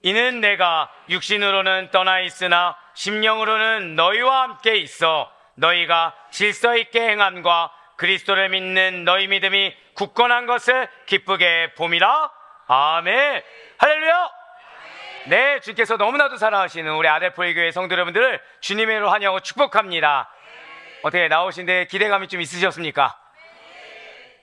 이는 내가 육신으로는 떠나 있으나 심령으로는 너희와 함께 있어 너희가 질서 있게 행함과 그리스도를 믿는 너희 믿음이 굳건한 것을 기쁘게 봄이라. 아멘. 할렐루야. 네, 주께서 너무나도 사랑하시는 우리 아델포의 교회 성도 여러분들을 주님의 이름으로 환영하고 축복합니다. 어떻게 나오신데 기대감이 좀 있으셨습니까?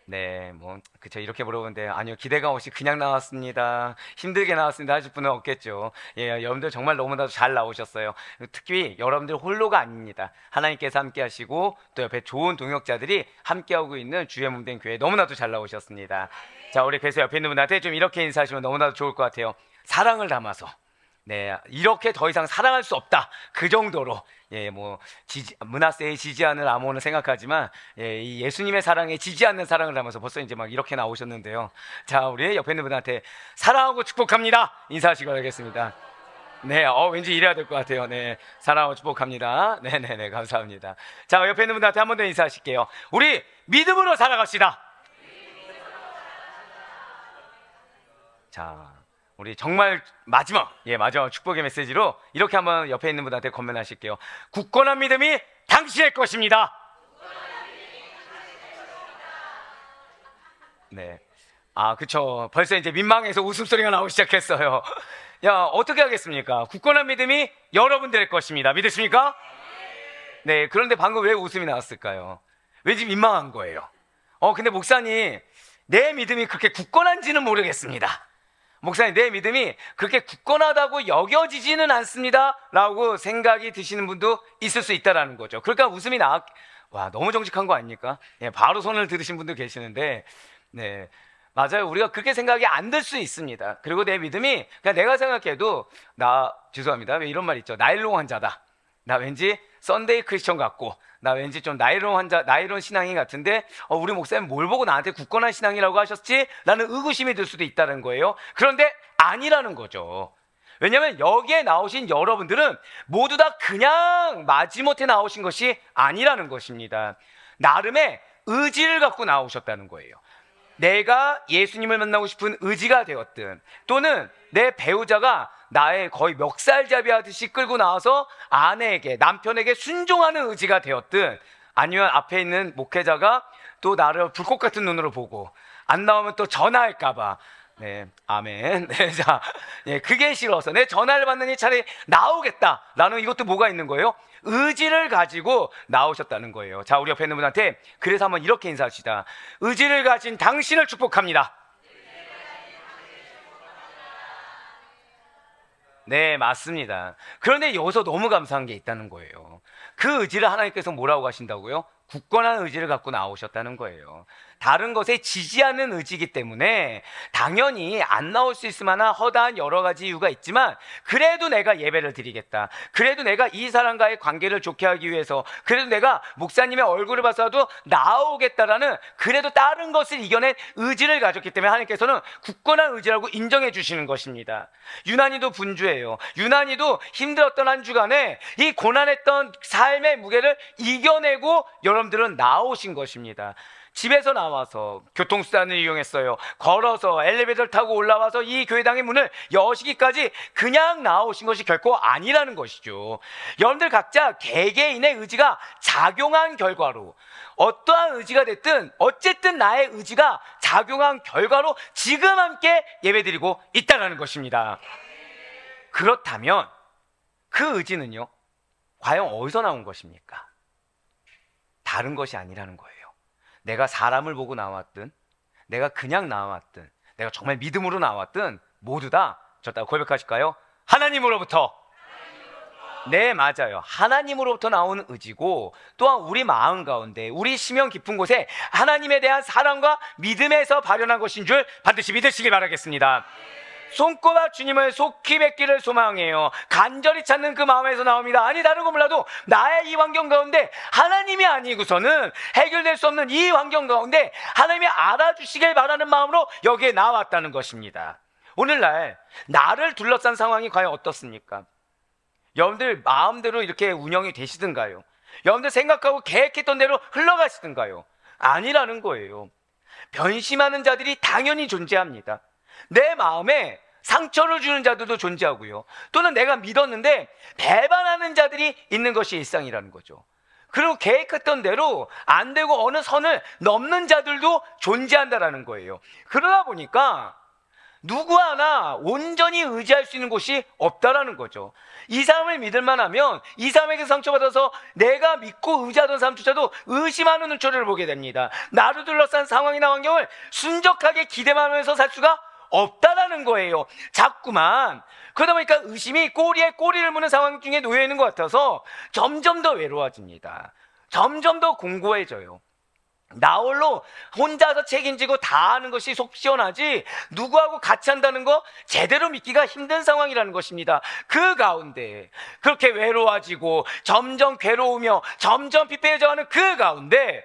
네, 그쵸. 이렇게 물어보는데, 아니요, 기대감 없이 그냥 나왔습니다, 힘들게 나왔습니다 하실 분은 없겠죠. 예, 여러분들 정말 너무나도 잘 나오셨어요. 특히 여러분들 홀로가 아닙니다. 하나님께서 함께 하시고, 또 옆에 좋은 동역자들이 함께하고 있는 주의 몸 된 교회 너무나도 잘 나오셨습니다. 자, 우리 그래서 옆에 있는 분한테 좀 이렇게 인사하시면 너무나도 좋을 것 같아요. 사랑을 담아서. 네, 이렇게 더 이상 사랑할 수 없다. 그 정도로. 예, 므낫세의 지지 않는 아몬은 생각하지만, 예, 이 예수님의 사랑에 지지 않는 사랑을 담아서 벌써 이제 막 이렇게 나오셨는데요. 자, 우리 옆에 있는 분한테 사랑하고 축복합니다 인사하시기 바라겠습니다. 네, 왠지 이래야 될 것 같아요. 네, 사랑하고 축복합니다. 네네네, 감사합니다. 자, 옆에 있는 분한테 한 번 더 인사하실게요. 우리 믿음으로 살아갑시다. 자, 우리 정말 마지막 축복의 메시지로 이렇게 한번 옆에 있는 분한테 건면하실게요. 굳건한 믿음이 당신의 것입니다. 네, 그쵸. 벌써 이제 민망해서 웃음소리가 나오기 시작했어요. 야, 어떻게 하겠습니까? 굳건한 믿음이 여러분들의 것입니다. 믿으십니까? 네, 그런데 방금 왜 웃음이 나왔을까요? 왠지 민망한 거예요. 근데 목사님, 내 믿음이 그렇게 굳건한지는 모르겠습니다. 목사님, 내 믿음이 그렇게 굳건하다고 여겨지지는 않습니다 라고 생각이 드시는 분도 있을 수 있다는 거죠. 그러니까 웃음이 와, 너무 정직한 거 아닙니까? 예, 바로 손을 들으신 분도 계시는데, 네, 맞아요. 우리가 그렇게 생각이 안 들 수 있습니다. 그리고 내 믿음이 그냥 내가 생각해도, 죄송합니다, 왜 이런 말 있죠? 나일론 환자다. 나 왠지 썬데이 크리스천 같고, 나 왠지 좀 나일론 신앙인 같은데, 우리 목사님 뭘 보고 나한테 굳건한 신앙이라고 하셨지? 라는 의구심이 들 수도 있다는 거예요. 그런데 아니라는 거죠. 왜냐하면 여기에 나오신 여러분들은 모두 다 그냥 마지못해 나오신 것이 아니라는 것입니다. 나름의 의지를 갖고 나오셨다는 거예요. 내가 예수님을 만나고 싶은 의지가 되었든, 또는 내 배우자가 나의 거의 멱살잡이 하듯이 끌고 나와서 아내에게, 남편에게 순종하는 의지가 되었든, 아니면 앞에 있는 목회자가 또 나를 불꽃 같은 눈으로 보고 안 나오면 또 전화할까봐, 네, 아멘. 네, 자, 예, 그게 싫어서 내 전화를 받느니 차라리 나오겠다라는, 이것도 뭐가 있는 거예요? 의지를 가지고 나오셨다는 거예요. 자, 우리 옆에 있는 분한테 그래서 한번 이렇게 인사합시다. 의지를 가진 당신을 축복합니다. 네, 맞습니다. 그런데 여기서 너무 감사한 게 있다는 거예요. 그 의지를 하나님께서 뭐라고 하신다고요? 굳건한 의지를 갖고 나오셨다는 거예요. 다른 것에 지지하는 의지이기 때문에 당연히 안 나올 수 있을 만한 허다한 여러 가지 이유가 있지만, 그래도 내가 예배를 드리겠다, 그래도 내가 이 사람과의 관계를 좋게 하기 위해서, 그래도 내가 목사님의 얼굴을 봐서라도 나오겠다라는, 그래도 다른 것을 이겨낸 의지를 가졌기 때문에 하나님께서는 굳건한 의지라고 인정해 주시는 것입니다. 유난히도 분주해요. 유난히도 힘들었던 한 주간에 이 고난했던 삶의 무게를 이겨내고 여러분들은 나오신 것입니다. 집에서 나와서 교통수단을 이용했어요. 걸어서 엘리베이터를 타고 올라와서 이 교회당의 문을 여시기까지 그냥 나오신 것이 결코 아니라는 것이죠. 여러분들 각자 개개인의 의지가 작용한 결과로, 어떠한 의지가 됐든 어쨌든 나의 의지가 작용한 결과로 지금 함께 예배드리고 있다는 것입니다. 그렇다면 그 의지는요, 과연 어디서 나온 것입니까? 다른 것이 아니라는 거예요. 내가 사람을 보고 나왔든, 내가 그냥 나왔든, 내가 정말 믿음으로 나왔든, 모두 다 저따 고백하실까요? 하나님으로부터. 네, 맞아요. 하나님으로부터 나오는 의지고, 또한 우리 마음 가운데, 우리 심령 깊은 곳에 하나님에 대한 사랑과 믿음에서 발현한 것인 줄 반드시 믿으시길 바라겠습니다. 손꼽아 주님을 속히 뵙기를 소망해요. 간절히 찾는 그 마음에서 나옵니다. 아니, 다른 거 몰라도 나의 이 환경 가운데 하나님이 아니고서는 해결될 수 없는 이 환경 가운데 하나님이 알아주시길 바라는 마음으로 여기에 나왔다는 것입니다. 오늘날 나를 둘러싼 상황이 과연 어떻습니까? 여러분들 마음대로 이렇게 운영이 되시든가요? 여러분들 생각하고 계획했던 대로 흘러가시든가요? 아니라는 거예요. 변심하는 자들이 당연히 존재합니다. 내 마음에 상처를 주는 자들도 존재하고요. 또는 내가 믿었는데 배반하는 자들이 있는 것이 일상이라는 거죠. 그리고 계획했던 대로 안 되고 어느 선을 넘는 자들도 존재한다라는 거예요. 그러다 보니까 누구 하나 온전히 의지할 수 있는 곳이 없다라는 거죠. 이 사람을 믿을만 하면 이 사람에게 상처받아서 내가 믿고 의지하던 사람조차도 의심하는 눈초리를 보게 됩니다. 나를 둘러싼 상황이나 환경을 순적하게 기대만 하면서 살 수가 없다라는 거예요. 자꾸만. 그러다 보니까 의심이 꼬리에 꼬리를 무는 상황 중에 놓여 있는 것 같아서 점점 더 외로워집니다. 점점 더 공고해져요. 나 홀로 혼자서 책임지고 다 하는 것이 속 시원하지 누구하고 같이 한다는 거 제대로 믿기가 힘든 상황이라는 것입니다. 그 가운데 그렇게 외로워지고 점점 괴로우며 점점 피폐해져가는 그 가운데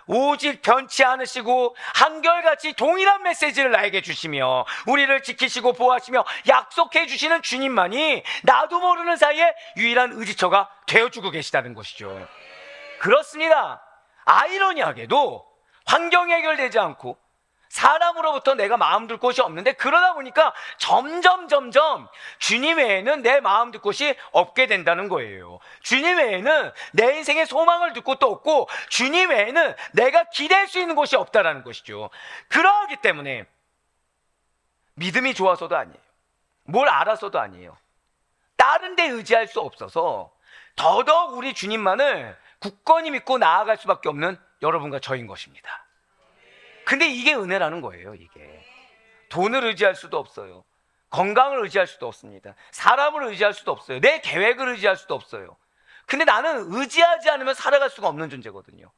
오직 변치 않으시고 한결같이 동일한 메시지를 나에게 주시며 우리를 지키시고 보호하시며 약속해 주시는 주님만이 나도 모르는 사이에 유일한 의지처가 되어주고 계시다는 것이죠. 그렇습니다. 아이러니하게도 환경이 해결되지 않고 사람으로부터 내가 마음 둘 곳이 없는데 그러다 보니까 점점 주님 외에는 내 마음 둘 곳이 없게 된다는 거예요. 주님 외에는 내 인생에 소망을 둘 곳도 없고 주님 외에는 내가 기댈 수 있는 곳이 없다라는 것이죠. 그러하기 때문에 믿음이 좋아서도 아니에요. 뭘 알아서도 아니에요. 다른 데 의지할 수 없어서 더더욱 우리 주님만을 굳건히 믿고 나아갈 수밖에 없는 여러분과 저인 것입니다. 근데 이게 은혜라는 거예요. 이게 돈을 의지할 수도 없어요. 건강을 의지할 수도 없습니다. 사람을 의지할 수도 없어요. 내 계획을 의지할 수도 없어요. 근데 나는 의지하지 않으면 살아갈 수가 없는 존재거든요.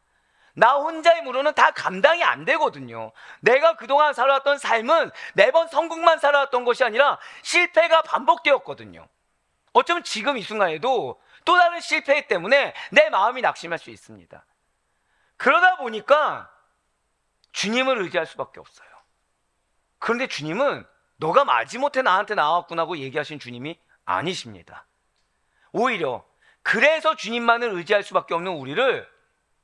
나 혼자의 힘으로는 다 감당이 안 되거든요. 내가 그동안 살아왔던 삶은 매번 성공만 살아왔던 것이 아니라 실패가 반복되었거든요. 어쩌면 지금 이 순간에도 또 다른 실패 때문에 내 마음이 낙심할 수 있습니다. 그러다 보니까 주님을 의지할 수밖에 없어요. 그런데 주님은 너가 마지못해 나한테 나왔구나 하고 얘기하신 주님이 아니십니다. 오히려 그래서 주님만을 의지할 수밖에 없는 우리를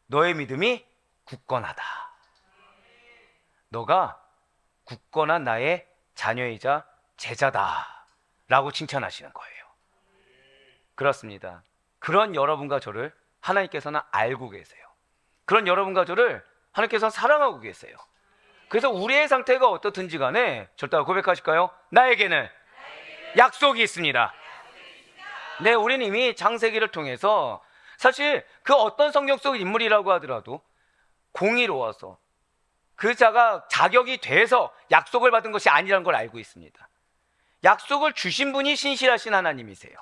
너의 믿음이 굳건하다. 너가 굳건한 나의 자녀이자 제자다 라고 칭찬하시는 거예요. 그렇습니다. 그런 여러분과 저를 하나님께서는 알고 계세요. 그런 여러분과 저를 하나님께서는 사랑하고 계세요. 그래서 우리의 상태가 어떻든지 간에 절대 고백하실까요? 나에게는 약속이 있습니다. 네, 우리는 이미 창세기를 통해서 사실 그 어떤 성경 속 인물이라고 하더라도 공의로워서 그 자가 자격이 돼서 약속을 받은 것이 아니라는 걸 알고 있습니다. 약속을 주신 분이 신실하신 하나님이세요.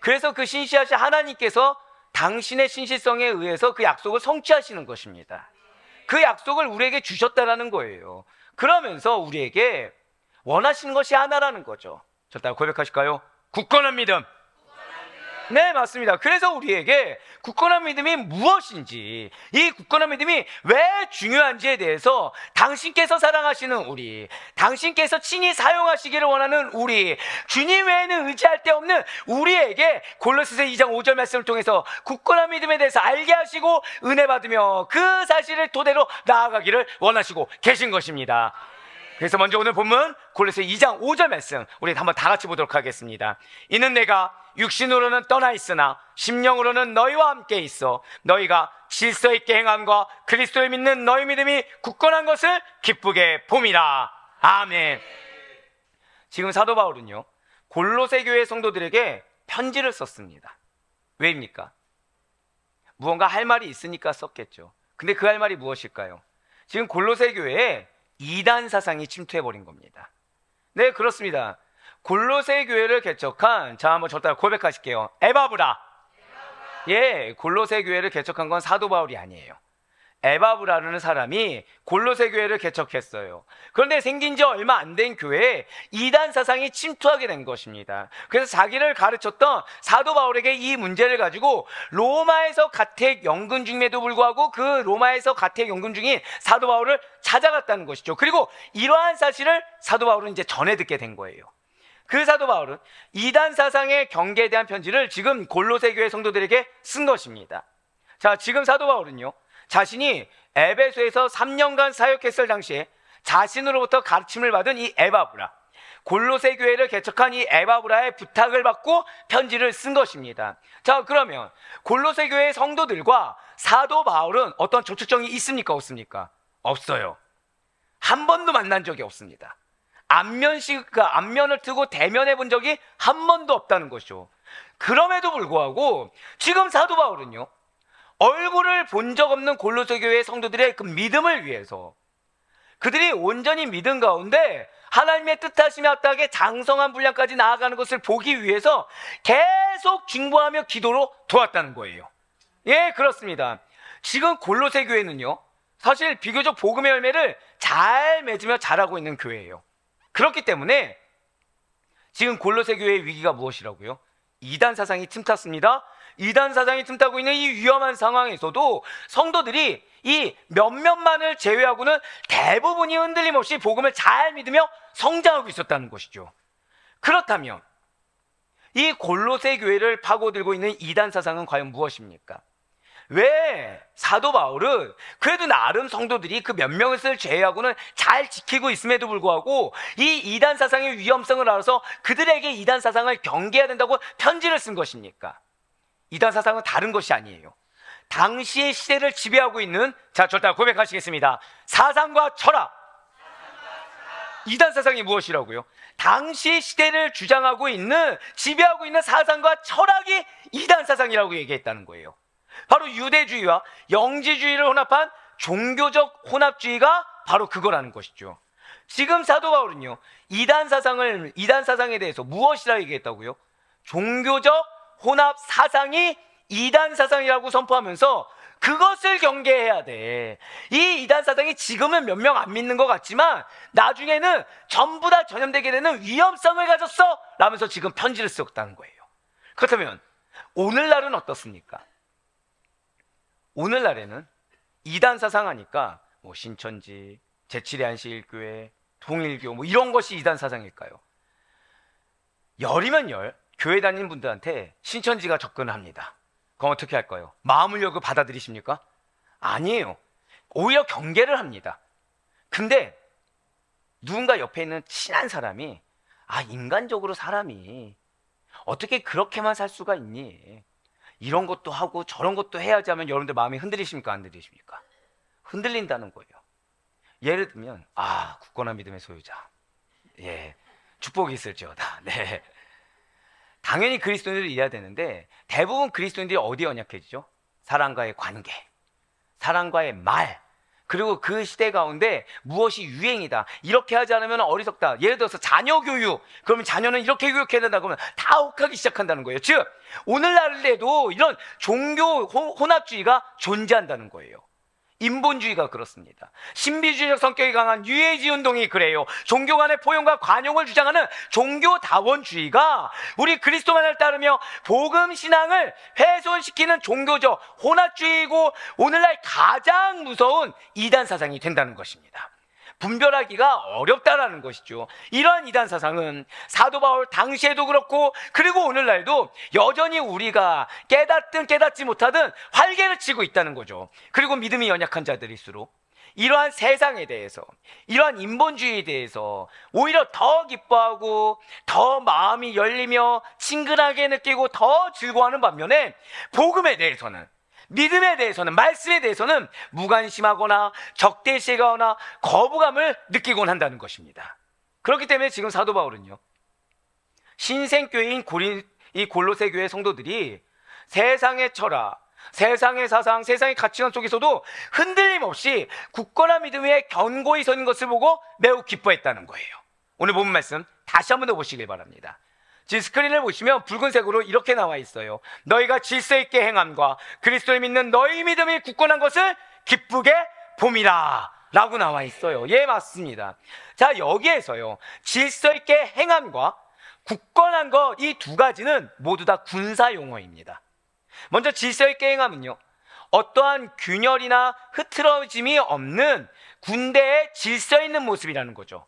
그래서 그 신실하신 하나님께서 당신의 신실성에 의해서 그 약속을 성취하시는 것입니다. 그 약속을 우리에게 주셨다라는 거예요. 그러면서 우리에게 원하시는 것이 하나라는 거죠. 저 따라 고백하실까요? 굳건한 믿음. 네, 맞습니다. 그래서 우리에게 굳건한 믿음이 무엇인지, 이 굳건한 믿음이 왜 중요한지에 대해서 당신께서 사랑하시는 우리, 당신께서 친히 사용하시기를 원하는 우리, 주님 외에는 의지할 데 없는 우리에게 골로새서 2장 5절 말씀을 통해서 굳건한 믿음에 대해서 알게 하시고 은혜 받으며 그 사실을 토대로 나아가기를 원하시고 계신 것입니다. 그래서 먼저 오늘 본문 골로새 2장 5절 말씀 우리 한번 다 같이 보도록 하겠습니다. 이는 내가 육신으로는 떠나 있으나 심령으로는 너희와 함께 있어 너희가 질서 있게 행함과 그리스도를 믿는 너희 믿음이 굳건한 것을 기쁘게 봄이라. 아멘. 지금 사도 바울은요 골로새 교회 성도들에게 편지를 썼습니다. 왜입니까? 무언가 할 말이 있으니까 썼겠죠. 근데 그 할 말이 무엇일까요? 지금 골로새 교회에 이단 사상이 침투해버린 겁니다. 네, 그렇습니다. 골로새 교회를 개척한, 자 한번 저따라 고백하실게요. 에바브라. 예, 골로새 교회를 개척한 건 사도 바울이 아니에요. 에바브라는 사람이 골로새 교회를 개척했어요. 그런데 생긴 지 얼마 안 된 교회에 이단 사상이 침투하게 된 것입니다. 그래서 자기를 가르쳤던 사도 바울에게 이 문제를 가지고 로마에서 가택 연금 중임에도 불구하고 그 로마에서 가택 연금 중인 사도 바울을 찾아갔다는 것이죠. 그리고 이러한 사실을 사도 바울은 이제 전해 듣게 된 거예요. 그 사도 바울은 이단 사상의 경계에 대한 편지를 지금 골로새 교회 성도들에게 쓴 것입니다. 자, 지금 사도 바울은요 자신이 에베소에서 3년간 사역했을 당시에 자신으로부터 가르침을 받은 이 에바브라, 골로새 교회를 개척한 이 에바브라의 부탁을 받고 편지를 쓴 것입니다. 자, 그러면 골로새 교회의 성도들과 사도 바울은 어떤 접촉점이 있습니까? 없습니까? 없어요. 한 번도 만난 적이 없습니다. 안면을 트고 대면해 본 적이 한 번도 없다는 것이죠. 그럼에도 불구하고 지금 사도 바울은요, 얼굴을 본 적 없는 골로새 교회의 성도들의 그 믿음을 위해서, 그들이 온전히 믿음 가운데 하나님의 뜻하심에 합당하게 장성한 분량까지 나아가는 것을 보기 위해서 계속 중보하며 기도로 도왔다는 거예요. 예, 그렇습니다. 지금 골로새 교회는요, 사실 비교적 복음의 열매를 잘 맺으며 자라고 있는 교회예요. 그렇기 때문에 지금 골로새 교회의 위기가 무엇이라고요? 이단 사상이 틈탔습니다. 이단 사상이 틈타고 있는 이 위험한 상황에서도 성도들이 이 몇몇만을 제외하고는 대부분이 흔들림 없이 복음을 잘 믿으며 성장하고 있었다는 것이죠. 그렇다면 이 골로새 교회를 파고들고 있는 이단 사상은 과연 무엇입니까? 왜 사도 바울은 그래도 나름 성도들이 그 몇 명을 제외하고는 잘 지키고 있음에도 불구하고 이 이단 사상의 위험성을 알아서 그들에게 이단 사상을 경계해야 된다고 편지를 쓴 것입니까? 이단 사상은 다른 것이 아니에요. 당시의 시대를 지배하고 있는, 자, 저다 고백하시겠습니다. 사상과 철학. 이단 사상이 무엇이라고요? 당시 시대를 주장하고 있는, 지배하고 있는 사상과 철학이 이단 사상이라고 얘기했다는 거예요. 바로 유대주의와 영지주의를 혼합한 종교적 혼합주의가 바로 그거라는 것이죠. 지금 사도 바울은요, 이단 사상에 대해서 무엇이라고 얘기했다고요? 종교적 혼합 사상이 이단 사상이라고 선포하면서 그것을 경계해야 돼. 이 이단 사상이 지금은 몇 명 안 믿는 것 같지만 나중에는 전부 다 전염되게 되는 위험성을 가졌어 라면서 지금 편지를 썼다는 거예요. 그렇다면 오늘날은 어떻습니까? 오늘날에는 이단 사상 하니까 뭐 신천지, 제7의 안식일교회, 통일교 뭐 이런 것이 이단 사상일까요? 열이면 열, 교회 다니는 분들한테 신천지가 접근을 합니다. 그럼 어떻게 할까요? 마음을 열고 받아들이십니까? 아니에요. 오히려 경계를 합니다. 근데 누군가 옆에 있는 친한 사람이, 아, 인간적으로 사람이 어떻게 그렇게만 살 수가 있니? 이런 것도 하고 저런 것도 해야지 하면 여러분들 마음이 흔들리십니까? 안 흔들리십니까? 흔들린다는 거예요. 예를 들면, 아, 굳건한 믿음의 소유자, 예, 축복이 있을지어다. 네, 당연히 그리스도인들을 이해해야 되는데 대부분 그리스도인들이 어디에 언약해지죠? 사랑과의 관계, 사랑과의 말, 그리고 그 시대 가운데 무엇이 유행이다, 이렇게 하지 않으면 어리석다. 예를 들어서 자녀 교육, 그러면 자녀는 이렇게 교육해야 된다 그러면 다 혹하기 시작한다는 거예요. 즉 오늘날에도 이런 종교 혼합주의가 존재한다는 거예요. 인본주의가 그렇습니다. 신비주의적 성격이 강한 뉴에이지 운동이 그래요. 종교 간의 포용과 관용을 주장하는 종교다원주의가 우리 그리스도만을 따르며 복음 신앙을 훼손시키는 종교적 혼합주의이고 오늘날 가장 무서운 이단 사상이 된다는 것입니다. 분별하기가 어렵다라는 것이죠. 이러한 이단 사상은 사도 바울 당시에도 그렇고 그리고 오늘날도 여전히 우리가 깨닫든 깨닫지 못하든 활개를 치고 있다는 거죠. 그리고 믿음이 연약한 자들일수록 이러한 세상에 대해서, 이러한 인본주의에 대해서 오히려 더 기뻐하고 더 마음이 열리며 친근하게 느끼고 더 즐거워하는 반면에 복음에 대해서는, 믿음에 대해서는, 말씀에 대해서는 무관심하거나 적대시하거나 거부감을 느끼곤 한다는 것입니다. 그렇기 때문에 지금 사도 바울은요, 신생교회인 이 골로새 교회 성도들이 세상의 철학, 세상의 사상, 세상의 가치관 속에서도 흔들림 없이 굳건한 믿음 위에 견고히 서는 것을 보고 매우 기뻐했다는 거예요. 오늘 본문 말씀 다시 한번 더 보시길 바랍니다. 지금 스크린을 보시면 붉은색으로 이렇게 나와 있어요. 너희가 질서 있게 행함과 그리스도를 믿는 너희 믿음이 굳건한 것을 기쁘게 봄이라 라고 나와 있어요. 예, 맞습니다. 자, 여기에서요, 질서 있게 행함과 굳건한 거, 이 두 가지는 모두 다 군사 용어입니다. 먼저 질서 있게 행함은요, 어떠한 균열이나 흐트러짐이 없는 군대의 질서 있는 모습이라는 거죠.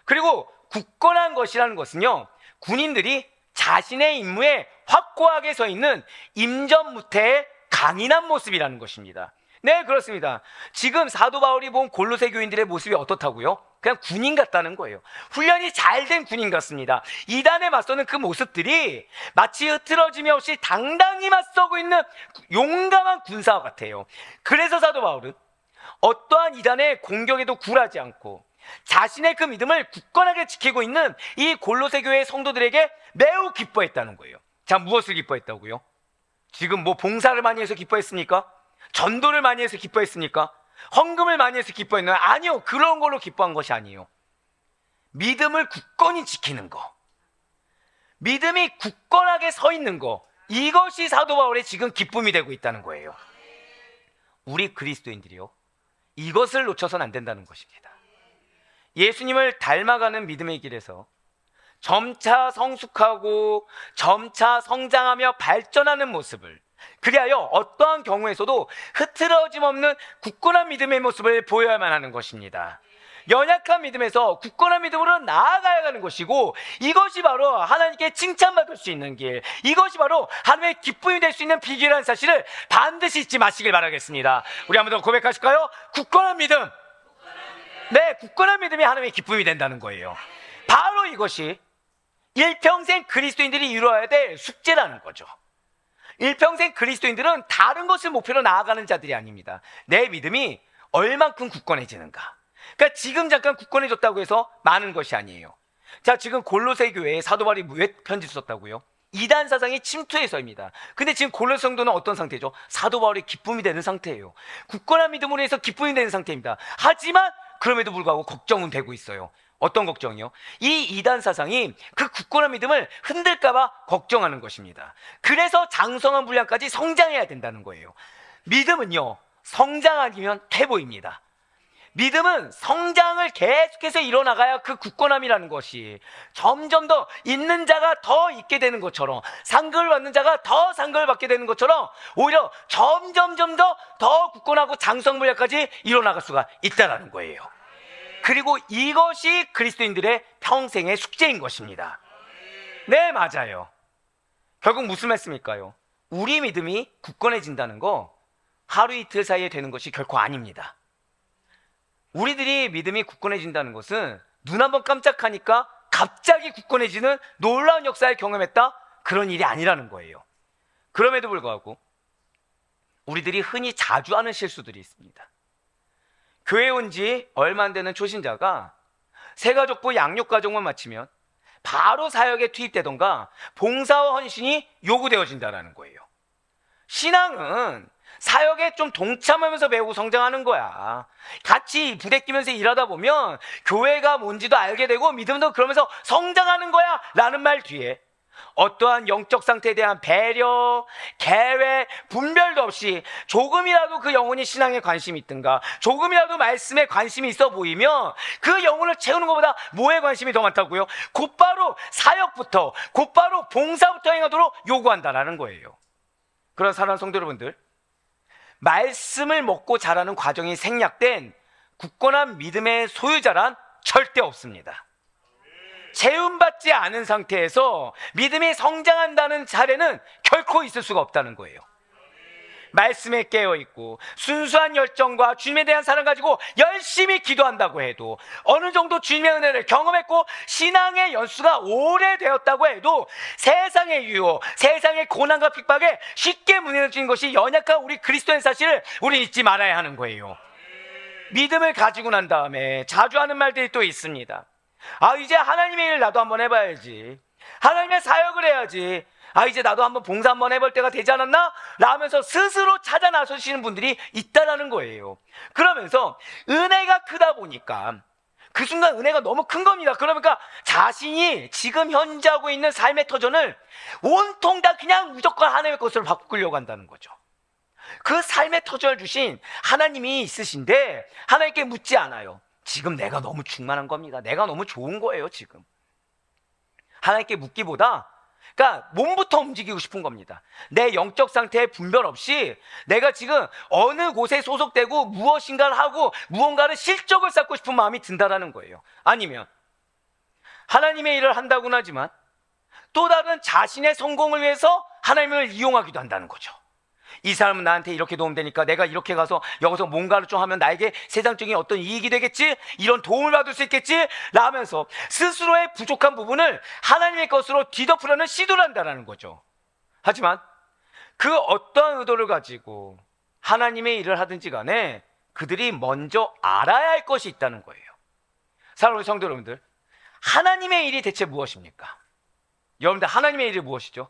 그리고 굳건한 것이라는 것은요, 군인들이 자신의 임무에 확고하게 서 있는 임전무태의 강인한 모습이라는 것입니다. 네, 그렇습니다. 지금 사도 바울이 본 골로새 교인들의 모습이 어떻다고요? 그냥 군인 같다는 거예요. 훈련이 잘 된 군인 같습니다. 이단에 맞서는 그 모습들이 마치 흐트러짐이 없이 당당히 맞서고 있는 용감한 군사 같아요. 그래서 사도 바울은 어떠한 이단의 공격에도 굴하지 않고 자신의 그 믿음을 굳건하게 지키고 있는 이 골로새 교회의 성도들에게 매우 기뻐했다는 거예요. 자, 무엇을 기뻐했다고요? 지금 뭐 봉사를 많이 해서 기뻐했습니까? 전도를 많이 해서 기뻐했습니까? 헌금을 많이 해서 기뻐했나요? 아니요, 그런 걸로 기뻐한 것이 아니에요. 믿음을 굳건히 지키는 거, 믿음이 굳건하게 서 있는 거, 이것이 사도 바울의 지금 기쁨이 되고 있다는 거예요. 우리 그리스도인들이요, 이것을 놓쳐서는 안 된다는 것입니다. 예수님을 닮아가는 믿음의 길에서 점차 성숙하고 점차 성장하며 발전하는 모습을, 그리하여 어떠한 경우에서도 흐트러짐 없는 굳건한 믿음의 모습을 보여야만 하는 것입니다. 연약한 믿음에서 굳건한 믿음으로 나아가야 하는 것이고, 이것이 바로 하나님께 칭찬받을 수 있는 길, 이것이 바로 하나님의 기쁨이 될 수 있는 비결이라는 사실을 반드시 잊지 마시길 바라겠습니다. 우리 한번 더 고백하실까요? 굳건한 믿음. 네, 굳건한 믿음이 하나님의 기쁨이 된다는 거예요. 바로 이것이 일평생 그리스도인들이 이루어야 될 숙제라는 거죠. 일평생 그리스도인들은 다른 것을 목표로 나아가는 자들이 아닙니다. 내 믿음이 얼만큼 굳건해지는가. 그러니까 지금 잠깐 굳건해졌다고 해서 많은 것이 아니에요. 자, 지금 골로새 교회에 사도 바울이 왜 편지를 썼다고요? 이단 사상이 침투해서입니다. 근데 지금 골로새 성도는 어떤 상태죠? 사도 바울이 기쁨이 되는 상태예요. 굳건한 믿음으로 해서 기쁨이 되는 상태입니다. 하지만 그럼에도 불구하고 걱정은 되고 있어요. 어떤 걱정이요? 이 이단 사상이 그 굳건한 믿음을 흔들까봐 걱정하는 것입니다. 그래서 장성한 분량까지 성장해야 된다는 거예요. 믿음은요, 성장 아니면 퇴보입니다. 믿음은 성장을 계속해서 이뤄나가야 그 굳건함이라는 것이 점점 더 있는 자가 더 있게 되는 것처럼, 상급을 받는 자가 더 상급을 받게 되는 것처럼 오히려 점점점 더 굳건하고 장성분량까지 이뤄나갈 수가 있다는 거예요. 그리고 이것이 그리스도인들의 평생의 숙제인 것입니다. 네, 맞아요. 결국 무슨 말씀일까요? 우리 믿음이 굳건해진다는 거 하루 이틀 사이에 되는 것이 결코 아닙니다. 우리들이 믿음이 굳건해진다는 것은 눈 한번 깜짝하니까 갑자기 굳건해지는 놀라운 역사를 경험했다, 그런 일이 아니라는 거예요. 그럼에도 불구하고 우리들이 흔히 자주 하는 실수들이 있습니다. 교회에 온 지 얼마 안 되는 초신자가 새가족부 양육과정만 마치면 바로 사역에 투입되던가 봉사와 헌신이 요구되어진다는 거예요. 신앙은 사역에 좀 동참하면서 배우고 성장하는 거야. 같이 부대끼면서 일하다 보면 교회가 뭔지도 알게 되고 믿음도 그러면서 성장하는 거야 라는 말 뒤에 어떠한 영적 상태에 대한 배려, 계획, 분별도 없이 조금이라도 그 영혼이 신앙에 관심이 있든가 조금이라도 말씀에 관심이 있어 보이면 그 영혼을 채우는 것보다 뭐에 관심이 더 많다고요? 곧바로 사역부터, 곧바로 봉사부터 행하도록 요구한다라는 거예요. 그런 사랑하는 성도 여러분들, 말씀을 먹고 자라는 과정이 생략된 굳건한 믿음의 소유자란 절대 없습니다. 체험받지 않은 상태에서 믿음이 성장한다는 사례는 결코 있을 수가 없다는 거예요. 말씀에 깨어있고 순수한 열정과 주님에 대한 사랑을 가지고 열심히 기도한다고 해도, 어느 정도 주님의 은혜를 경험했고 신앙의 연수가 오래되었다고 해도 세상의 유혹, 세상의 고난과 핍박에 쉽게 무너지는 것이 연약한 우리 그리스도인 사실을 우리 잊지 말아야 하는 거예요. 믿음을 가지고 난 다음에 자주 하는 말들이 또 있습니다. 아, 이제 하나님의 일 나도 한번 해봐야지, 하나님의 사역을 해야지, 아, 이제 나도 한번 봉사 한번 해볼 때가 되지 않았나? 라면서 스스로 찾아 나서시는 분들이 있다라는 거예요. 그러면서 은혜가 크다 보니까 그 순간 은혜가 너무 큰 겁니다. 그러니까 자신이 지금 현재 하고 있는 삶의 터전을 온통 다 그냥 무조건 하나님의 것으로 바꾸려고 한다는 거죠. 그 삶의 터전을 주신 하나님이 있으신데 하나님께 묻지 않아요. 지금 내가 너무 충만한 겁니다. 내가 너무 좋은 거예요, 지금. 하나님께 묻기보다 그러니까 몸부터 움직이고 싶은 겁니다. 내 영적 상태에 분별 없이 내가 지금 어느 곳에 소속되고 무엇인가를 하고 무언가를 실적을 쌓고 싶은 마음이 든다라는 거예요. 아니면 하나님의 일을 한다고는 하지만 또 다른 자신의 성공을 위해서 하나님을 이용하기도 한다는 거죠. 이 사람은 나한테 이렇게 도움되니까 내가 이렇게 가서 여기서 뭔가를 좀 하면 나에게 세상적인 어떤 이익이 되겠지? 이런 도움을 받을 수 있겠지? 라면서 스스로의 부족한 부분을 하나님의 것으로 뒤덮으려는 시도를 한다는 거죠. 하지만 그 어떠한 의도를 가지고 하나님의 일을 하든지 간에 그들이 먼저 알아야 할 것이 있다는 거예요. 사랑하는 성도 여러분들, 하나님의 일이 대체 무엇입니까? 여러분들, 하나님의 일이 무엇이죠?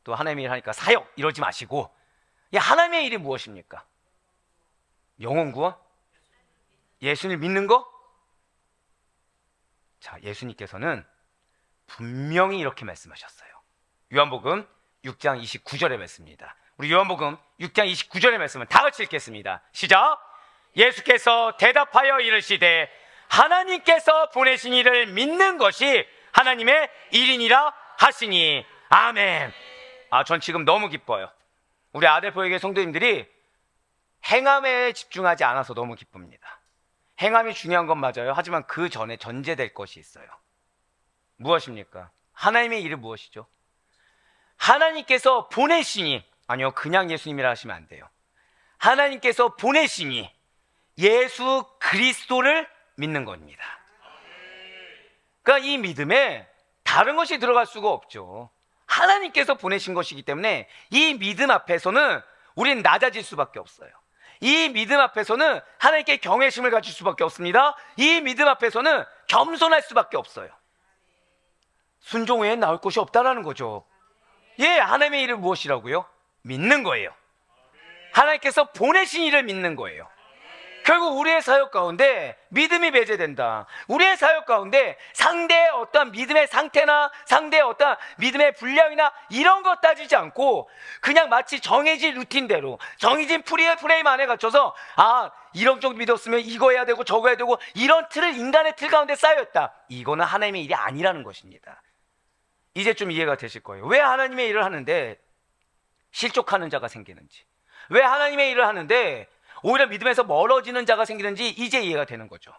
또 하나님의 일 하니까 사역 이러지 마시고, 하나님의 일이 무엇입니까? 영혼 구원? 예수님을 믿는 거? 자, 예수님께서는 분명히 이렇게 말씀하셨어요. 요한복음 6장 29절의 말씀입니다. 우리 요한복음 6장 29절의 말씀을 다 같이 읽겠습니다. 시작! 예수께서 대답하여 이르시되 하나님께서 보내신 이를 믿는 것이 하나님의 일이니라 하시니. 아멘. 전 지금 너무 기뻐요. 우리 아델포에게 성도님들이 행함에 집중하지 않아서 너무 기쁩니다. 행함이 중요한 건 맞아요. 하지만 그 전에 전제될 것이 있어요. 무엇입니까? 하나님의 일은 무엇이죠? 하나님께서 보내시니, 아니요, 그냥 예수님이라 하시면 안 돼요. 하나님께서 보내시니 예수 그리스도를 믿는 겁니다. 그러니까 이 믿음에 다른 것이 들어갈 수가 없죠. 하나님께서 보내신 것이기 때문에 이 믿음 앞에서는 우린 낮아질 수밖에 없어요. 이 믿음 앞에서는 하나님께 경외심을 가질 수밖에 없습니다. 이 믿음 앞에서는 겸손할 수밖에 없어요. 순종 외에 나올 것이 없다라는 거죠. 하나님의 일을 무엇이라고요? 믿는 거예요. 하나님께서 보내신 일을 믿는 거예요. 결국 우리의 사역 가운데 믿음이 배제된다. 우리의 사역 가운데 상대의 어떤 믿음의 상태나 상대의 어떤 믿음의 분량이나 이런 것 따지지 않고 그냥 마치 정해진 루틴대로 정해진 프레임 안에 갇혀서 이런 정도 믿었으면 이거 해야 되고 저거 해야 되고 이런 틀을 인간의 틀 가운데 쌓여있다. 이거는 하나님의 일이 아니라는 것입니다. 이제 좀 이해가 되실 거예요. 왜 하나님의 일을 하는데 실족하는 자가 생기는지, 왜 하나님의 일을 하는데 오히려 믿음에서 멀어지는 자가 생기는지 이제 이해가 되는 거죠.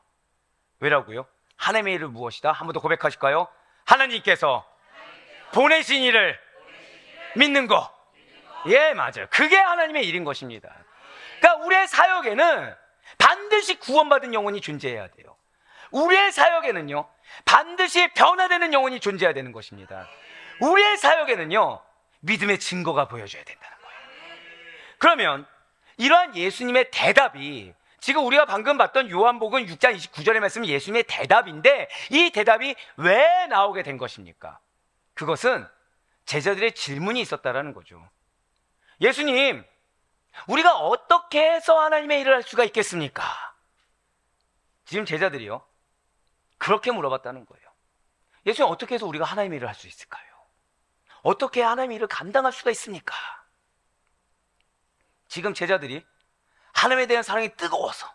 왜라고요? 하나님의 일은 무엇이다? 한 번 더 고백하실까요? 하나님께서 보내신 일을 믿는 거. 맞아요. 그게 하나님의 일인 것입니다. 그러니까 우리의 사역에는 반드시 구원받은 영혼이 존재해야 돼요. 우리의 사역에는요, 반드시 변화되는 영혼이 존재해야 되는 것입니다. 우리의 사역에는요, 믿음의 증거가 보여줘야 된다는 거예요. 그러면 이러한 예수님의 대답이, 지금 우리가 방금 봤던 요한복음 6장 29절의 말씀은 예수님의 대답인데 이 대답이 왜 나오게 된 것입니까? 그것은 제자들의 질문이 있었다라는 거죠. 예수님, 우리가 어떻게 해서 하나님의 일을 할 수가 있겠습니까? 지금 제자들이요, 그렇게 물어봤다는 거예요. 예수님, 어떻게 해서 우리가 하나님의 일을 할 수 있을까요? 어떻게 하나님의 일을 감당할 수가 있습니까? 지금 제자들이 하나님에 대한 사랑이 뜨거워서,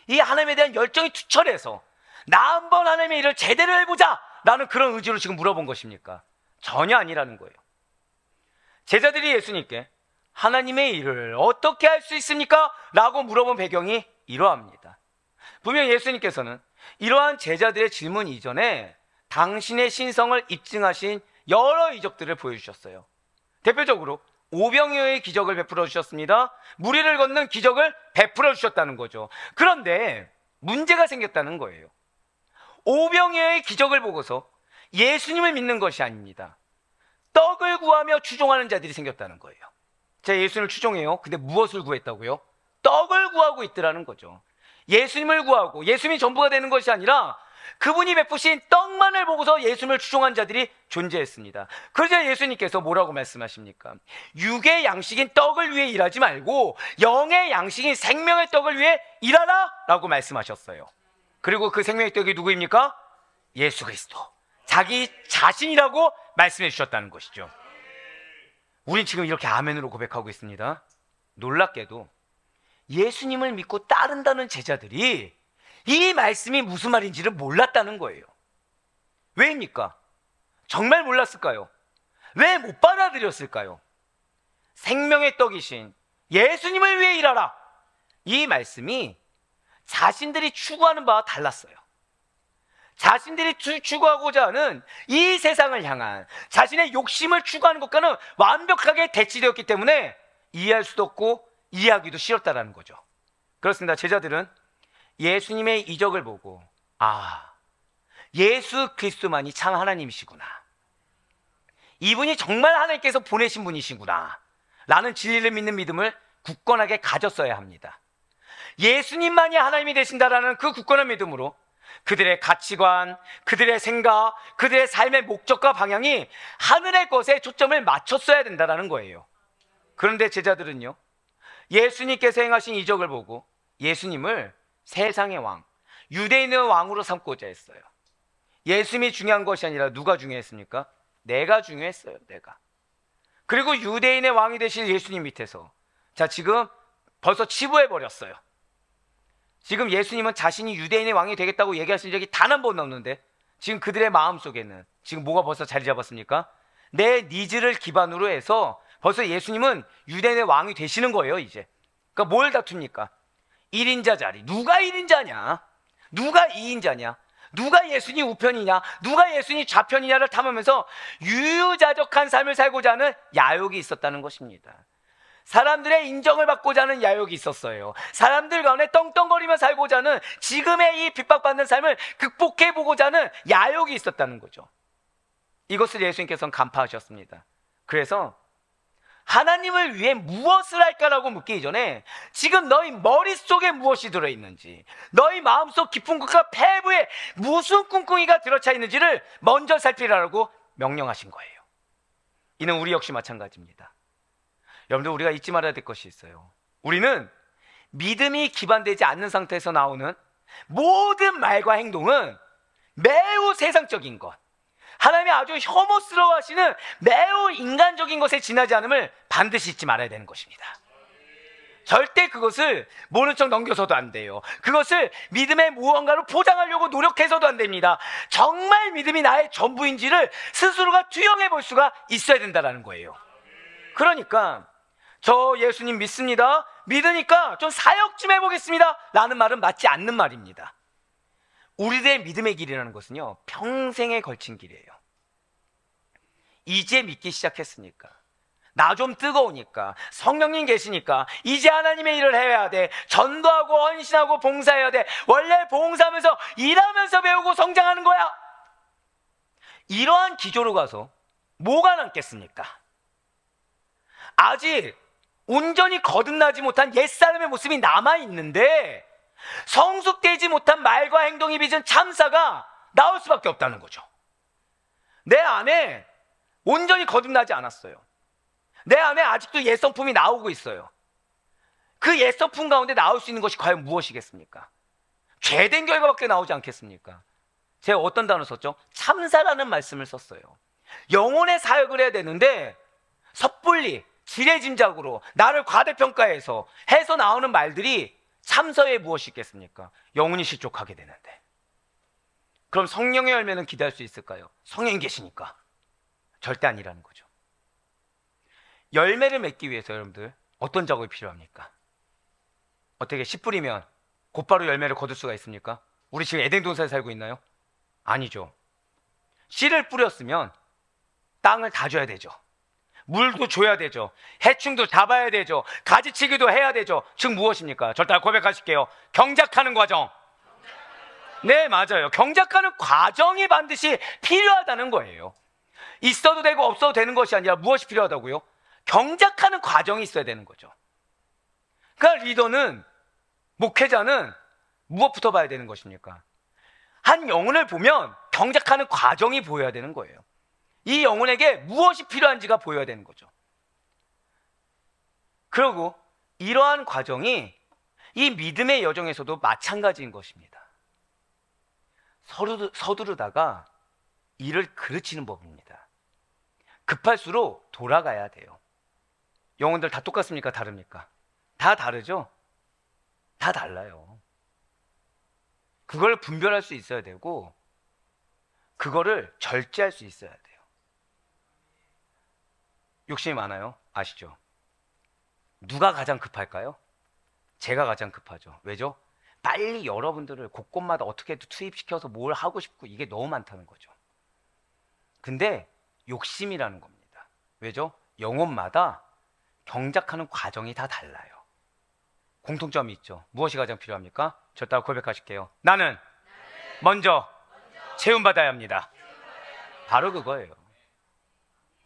이 하나님에 대한 열정이 투철해서 나 한번 하나님의 일을 제대로 해보자 라는 그런 의지로 지금 물어본 것입니까? 전혀 아니라는 거예요. 제자들이 예수님께 하나님의 일을 어떻게 할 수 있습니까? 라고 물어본 배경이 이러합니다. 분명 예수님께서는 이러한 제자들의 질문 이전에 당신의 신성을 입증하신 여러 이적들을 보여주셨어요. 대표적으로 오병이어의 기적을 베풀어 주셨습니다. 무리를 걷는 기적을 베풀어 주셨다는 거죠. 그런데 문제가 생겼다는 거예요. 오병이어의 기적을 보고서 예수님을 믿는 것이 아닙니다. 떡을 구하며 추종하는 자들이 생겼다는 거예요. 제가 예수님을 추종해요. 근데 무엇을 구했다고요? 떡을 구하고 있더라는 거죠. 예수님을 구하고 예수님이 전부가 되는 것이 아니라 그분이 베푸신 떡만을 보고서 예수님을 추종한 자들이 존재했습니다. 그래서 예수님께서 뭐라고 말씀하십니까? 육의 양식인 떡을 위해 일하지 말고 영의 양식인 생명의 떡을 위해 일하라 라고 말씀하셨어요. 그리고 그 생명의 떡이 누구입니까? 예수 그리스도, 자기 자신이라고 말씀해 주셨다는 것이죠. 우린 지금 이렇게 아멘으로 고백하고 있습니다. 놀랍게도 예수님을 믿고 따른다는 제자들이 이 말씀이 무슨 말인지를 몰랐다는 거예요. 왜입니까? 정말 몰랐을까요? 왜 못 받아들였을까요? 생명의 떡이신 예수님을 위해 일하라, 이 말씀이 자신들이 추구하는 바와 달랐어요. 자신들이 추구하고자 하는 이 세상을 향한 자신의 욕심을 추구하는 것과는 완벽하게 대치되었기 때문에 이해할 수도 없고 이해하기도 싫었다라는 거죠. 그렇습니다. 제자들은 예수님의 이적을 보고 아, 예수 그리스도만이 참 하나님이시구나, 이분이 정말 하나님께서 보내신 분이시구나 라는 진리를 믿는 믿음을 굳건하게 가졌어야 합니다. 예수님만이 하나님이 되신다라는 그 굳건한 믿음으로 그들의 가치관, 그들의 생각, 그들의 삶의 목적과 방향이 하늘의 것에 초점을 맞췄어야 된다는 거예요. 그런데 제자들은요, 예수님께서 행하신 이적을 보고 예수님을 세상의 왕, 유대인의 왕으로 삼고자 했어요. 예수님이 중요한 것이 아니라 누가 중요했습니까? 내가 중요했어요. 내가. 그리고 유대인의 왕이 되실 예수님 밑에서 자, 지금 벌써 치부해버렸어요. 지금 예수님은 자신이 유대인의 왕이 되겠다고 얘기하신 적이 단 한 번도 없는데 지금 그들의 마음속에는 지금 뭐가 벌써 자리 잡았습니까? 내 니즈를 기반으로 해서 벌써 예수님은 유대인의 왕이 되시는 거예요. 이제 그러니까 뭘 다툽니까? 1인자 자리. 누가 1인자냐? 누가 2인자냐? 누가 예수님 우편이냐? 누가 예수님 좌편이냐를 탐하면서 유유자적한 삶을 살고자 하는 야욕이 있었다는 것입니다. 사람들의 인정을 받고자 하는 야욕이 있었어요. 사람들 가운데 떵떵거리며 살고자 하는 지금의 이 핍박받는 삶을 극복해보고자 하는 야욕이 있었다는 거죠. 이것을 예수님께서는 간파하셨습니다. 그래서 하나님을 위해 무엇을 할까라고 묻기 이전에 지금 너희 머릿속에 무엇이 들어있는지, 너희 마음속 깊은 곳과 폐부에 무슨 꿍꿍이가 들어차 있는지를 먼저 살피라고 명령하신 거예요. 이는 우리 역시 마찬가지입니다. 여러분들, 우리가 잊지 말아야 될 것이 있어요. 우리는 믿음이 기반되지 않는 상태에서 나오는 모든 말과 행동은 매우 세상적인 것, 하나님이 아주 혐오스러워 하시는 매우 인간적인 것에 지나지 않음을 반드시 잊지 말아야 되는 것입니다. 절대 그것을 모른 척 넘겨서도 안 돼요. 그것을 믿음의 무언가로 포장하려고 노력해서도 안 됩니다. 정말 믿음이 나의 전부인지를 스스로가 투영해 볼 수가 있어야 된다는 거예요. 그러니까 저 예수님 믿습니다, 믿으니까 좀 사역 좀 해보겠습니다 라는 말은 맞지 않는 말입니다. 우리들의 믿음의 길이라는 것은요, 평생에 걸친 길이에요. 이제 믿기 시작했으니까, 나 좀 뜨거우니까, 성령님 계시니까 이제 하나님의 일을 해야 돼, 전도하고 헌신하고 봉사해야 돼, 원래 봉사하면서 일하면서 배우고 성장하는 거야, 이러한 기조로 가서 뭐가 남겠습니까? 아직 온전히 거듭나지 못한 옛사람의 모습이 남아있는데 성숙되지 못한 말과 행동이 빚은 참사가 나올 수밖에 없다는 거죠. 내 안에 온전히 거듭나지 않았어요. 내 안에 아직도 옛성품이 나오고 있어요. 그 옛성품 가운데 나올 수 있는 것이 과연 무엇이겠습니까? 죄된 결과밖에 나오지 않겠습니까? 제가 어떤 단어 썼죠? 참사라는 말씀을 썼어요. 영혼의 사역을 해야 되는데 섣불리 지레짐작으로 나를 과대평가해서 해서 나오는 말들이 참서에 무엇이 있겠습니까? 영혼이 실족하게 되는데. 그럼 성령의 열매는 기대할 수 있을까요? 성령이 계시니까. 절대 아니라는 거죠. 열매를 맺기 위해서 여러분들 어떤 작업이 필요합니까? 어떻게 씨 뿌리면 곧바로 열매를 거둘 수가 있습니까? 우리 지금 에덴 동산에 살고 있나요? 아니죠. 씨를 뿌렸으면 땅을 다져야 되죠. 물도 줘야 되죠. 해충도 잡아야 되죠. 가지치기도 해야 되죠. 즉 무엇입니까? 절대 고백하실게요. 경작하는 과정. 네, 맞아요. 경작하는 과정이 반드시 필요하다는 거예요. 있어도 되고 없어도 되는 것이 아니라 무엇이 필요하다고요? 경작하는 과정이 있어야 되는 거죠. 그러니까 리더는, 목회자는 무엇부터 봐야 되는 것입니까? 한 영혼을 보면 경작하는 과정이 보여야 되는 거예요. 이 영혼에게 무엇이 필요한지가 보여야 되는 거죠. 그리고 이러한 과정이 이 믿음의 여정에서도 마찬가지인 것입니다. 서두르다가 일을 그르치는 법입니다. 급할수록 돌아가야 돼요. 영혼들 다 똑같습니까? 다릅니까? 다 다르죠? 다 달라요. 그걸 분별할 수 있어야 되고 그거를 절제할 수 있어야 돼요. 욕심이 많아요. 아시죠? 누가 가장 급할까요? 제가 가장 급하죠. 왜죠? 빨리 여러분들을 곳곳마다 어떻게든 투입시켜서 뭘 하고 싶고 이게 너무 많다는 거죠. 근데 욕심이라는 겁니다. 왜죠? 영혼마다 경작하는 과정이 다 달라요. 공통점이 있죠. 무엇이 가장 필요합니까? 저 따라 고백하실게요. 나는 먼저 채움받아야 합니다. 바로 그거예요.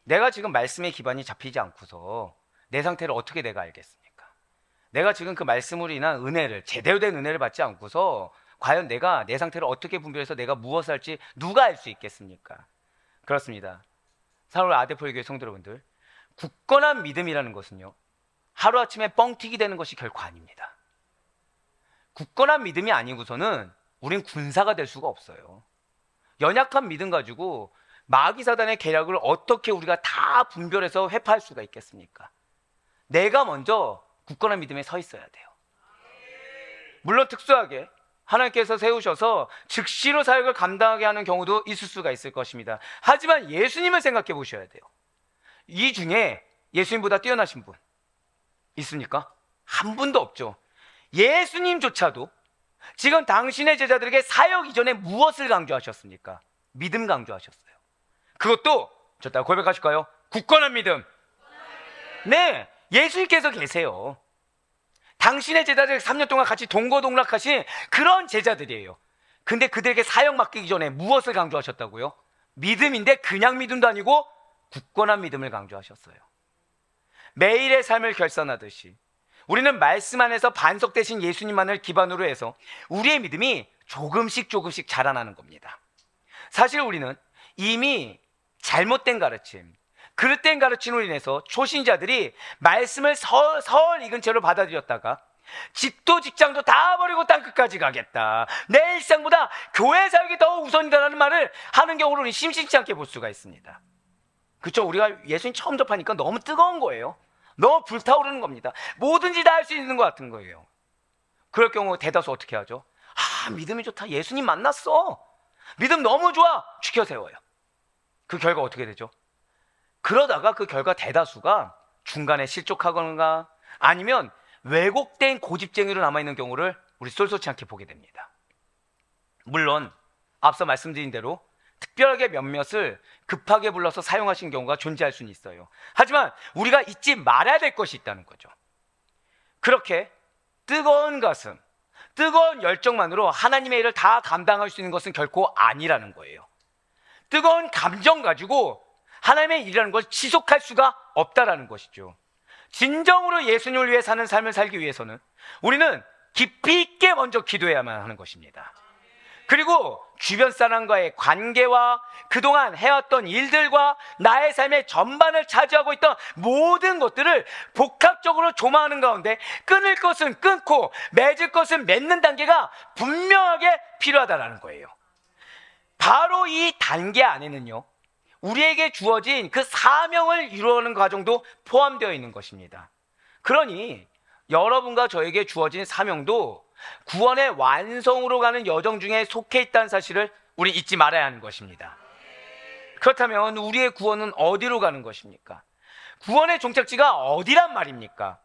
내가 지금 말씀의 기반이 잡히지 않고서 내 상태를 어떻게 내가 알겠습니까? 내가 지금 그 말씀으로 인한 은혜를, 제대로 된 은혜를 받지 않고서 과연 내가 내 상태를 어떻게 분별해서 내가 무엇을 할지 누가 알 수 있겠습니까? 그렇습니다. 사랑하는 아데포의 교회 성도 여러분들, 굳건한 믿음이라는 것은요, 하루아침에 뻥튀기 되는 것이 결코 아닙니다. 굳건한 믿음이 아니고서는 우린 군사가 될 수가 없어요. 연약한 믿음 가지고 마귀사단의 계략을 어떻게 우리가 다 분별해서 회파할 수가 있겠습니까? 내가 먼저 굳건한 믿음에 서 있어야 돼요. 물론 특수하게 하나님께서 세우셔서 즉시로 사역을 감당하게 하는 경우도 있을 수가 있을 것입니다. 하지만 예수님을 생각해 보셔야 돼요. 이 중에 예수님보다 뛰어나신 분 있습니까? 한 분도 없죠. 예수님조차도 지금 당신의 제자들에게 사역 이전에 무엇을 강조하셨습니까? 믿음 강조하셨어요. 그것도 저 따라 고백하실까요? 굳건한 믿음. 네, 예수님께서 계세요. 당신의 제자들 3년 동안 같이 동거동락하신 그런 제자들이에요. 근데 그들에게 사역 맡기기 전에 무엇을 강조하셨다고요? 믿음인데 그냥 믿음도 아니고 굳건한 믿음을 강조하셨어요. 매일의 삶을 결산하듯이 우리는 말씀 안에서 반석되신 예수님만을 기반으로 해서 우리의 믿음이 조금씩 자라나는 겁니다. 사실 우리는 이미 잘못된 가르침, 그릇된 가르침으로 인해서 초신자들이 말씀을 설 익은 채로 받아들였다가 집도 직장도 다 버리고 땅끝까지 가겠다, 내 일상보다 교회 사역이 더 우선이다라는 말을 하는 경우를 우리 심심치 않게 볼 수가 있습니다. 그렇죠? 우리가 예수님 처음 접하니까 너무 뜨거운 거예요. 너무 불타오르는 겁니다. 뭐든지 다 할 수 있는 것 같은 거예요. 그럴 경우 대다수 어떻게 하죠? 믿음이 좋다, 예수님 만났어, 믿음 너무 좋아, 지켜 세워요. 그 결과 어떻게 되죠? 그러다가 그 결과 대다수가 중간에 실족하거나 아니면 왜곡된 고집쟁이로 남아있는 경우를 우리 쏠쏠치 않게 보게 됩니다. 물론 앞서 말씀드린 대로 특별하게 몇몇을 급하게 불러서 사용하신 경우가 존재할 수는 있어요. 하지만 우리가 잊지 말아야 될 것이 있다는 거죠. 그렇게 뜨거운 가슴, 뜨거운 열정만으로 하나님의 일을 다 감당할 수 있는 것은 결코 아니라는 거예요. 뜨거운 감정 가지고 하나님의 일이라는 걸 지속할 수가 없다라는 것이죠. 진정으로 예수님을 위해 사는 삶을 살기 위해서는 우리는 깊이 있게 먼저 기도해야만 하는 것입니다. 그리고 주변 사람과의 관계와 그동안 해왔던 일들과 나의 삶의 전반을 차지하고 있던 모든 것들을 복합적으로 조망하는 가운데 끊을 것은 끊고 맺을 것은 맺는 단계가 분명하게 필요하다는 거예요. 바로 이 단계 안에는요, 우리에게 주어진 그 사명을 이루어가는 과정도 포함되어 있는 것입니다. 그러니 여러분과 저에게 주어진 사명도 구원의 완성으로 가는 여정 중에 속해 있다는 사실을 우리 잊지 말아야 하는 것입니다. 그렇다면 우리의 구원은 어디로 가는 것입니까? 구원의 종착지가 어디란 말입니까?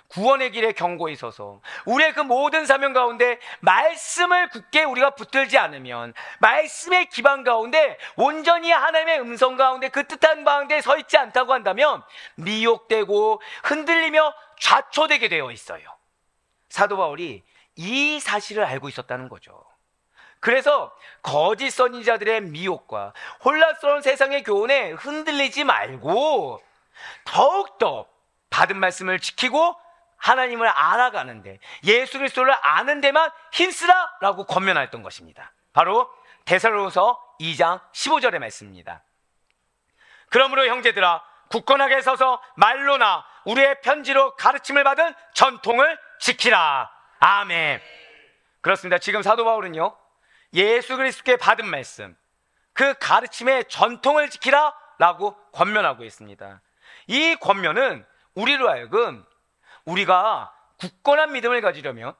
구원의 길에 경고에 있어서 우리의 그 모든 사명 가운데 말씀을 굳게 우리가 붙들지 않으면, 말씀의 기반 가운데 온전히 하나님의 음성 가운데 그 뜻한 가운데 서 있지 않다고 한다면 미혹되고 흔들리며 좌초되게 되어 있어요. 사도 바울이 이 사실을 알고 있었다는 거죠. 그래서 거짓 선지자들의 미혹과 혼란스러운 세상의 교훈에 흔들리지 말고 더욱더 받은 말씀을 지키고 하나님을 알아가는데, 예수 그리스도를 아는 데만 힘쓰라 라고 권면하였던 것입니다. 바로 데살로니가서 2장 15절의 말씀입니다. 그러므로 형제들아, 굳건하게 서서 말로나 우리의 편지로 가르침을 받은 전통을 지키라. 아멘. 그렇습니다. 지금 사도 바울은요, 예수 그리스도께 받은 말씀, 그 가르침의 전통을 지키라 라고 권면하고 있습니다. 이 권면은 우리로 하여금 우리가 굳건한 믿음을 가지려면,